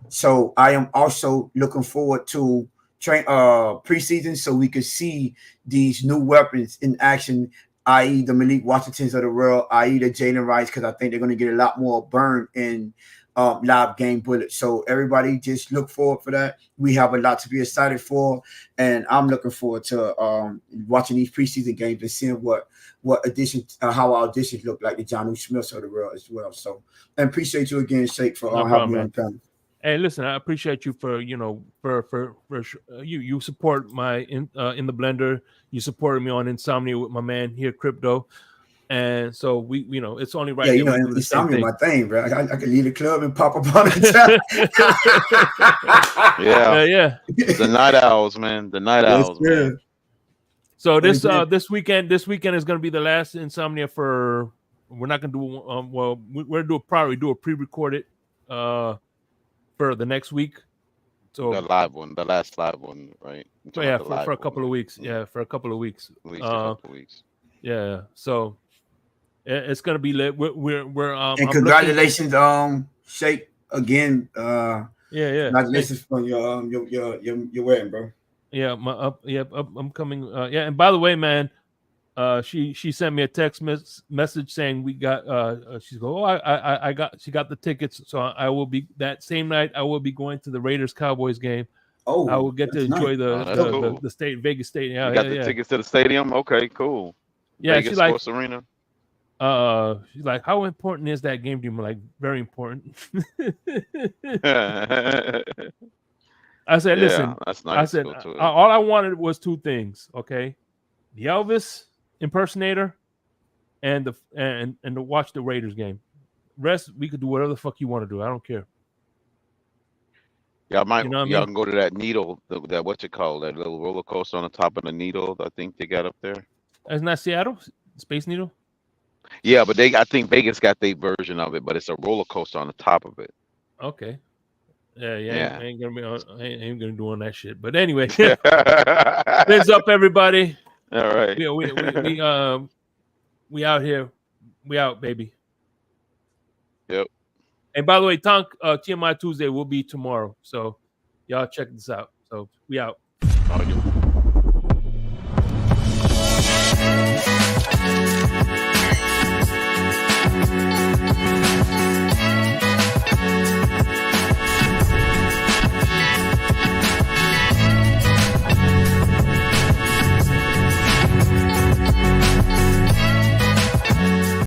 So I am also looking forward to preseason, so we could see these new weapons in action, i.e. the Malik Washingtons of the world, i.e. the Jalen Wrights, because I think they're going to get a lot more burn in live game bullets. So everybody just look forward for that. We have a lot to be excited for, and I'm looking forward to watching these preseason games and seeing what additions, how our additions look like, the Jonnu Smiths of the world as well. So, and appreciate you again, Shake, for having me on the panel. Hey, listen, I appreciate you for you support my in the blender. You supported me on Insomnia with my man here, Crypto, and so we it's only right. Yeah, Insomnia my thing, bro. I can leave the club and pop up on the time. Yeah. The night owls, man. The night owls, man. So this weekend is going to be the last Insomnia for we're not gonna do we're gonna do a pre-recorded for the next week. So the live one, the last live one, right? So yeah, for a couple of weeks. Mm-hmm. Yeah, for a couple of weeks. At least a couple of weeks. Yeah, so it's gonna be lit. We're and congratulations, Shake again. Yeah. Congratulations for your wedding, bro. Yeah, I'm coming. Yeah, and by the way, man, she sent me a text message saying we got. She's go. Oh, she got the tickets, so I will be that same night. I will be going to the Raiders Cowboys game. Oh, I will get to enjoy cool. the state Vegas Stadium. Yeah, you got the tickets to the stadium. Okay, cool. Yeah, Vegas she's like Sports Arena. She's like, how important is that game to you? I'm like, very important. I said, listen, that's nice. I said, all I wanted was two things, okay? The Elvis impersonator and to watch the Raiders game. Rest, we could do whatever the fuck you want to do. I don't care. Y'all can go to that needle, that what you call that little roller coaster on the top of the needle. I think they got up there. Isn't that Seattle Space Needle? Yeah, but I think Vegas got their version of it, but it's a roller coaster on the top of it. Okay. Yeah. I ain't gonna do on that shit. But anyway, hands up, everybody. All right. We out here. We out, baby. Yep. And by the way, TMI Tuesday will be tomorrow. So y'all check this out. So we out. Oh, yeah.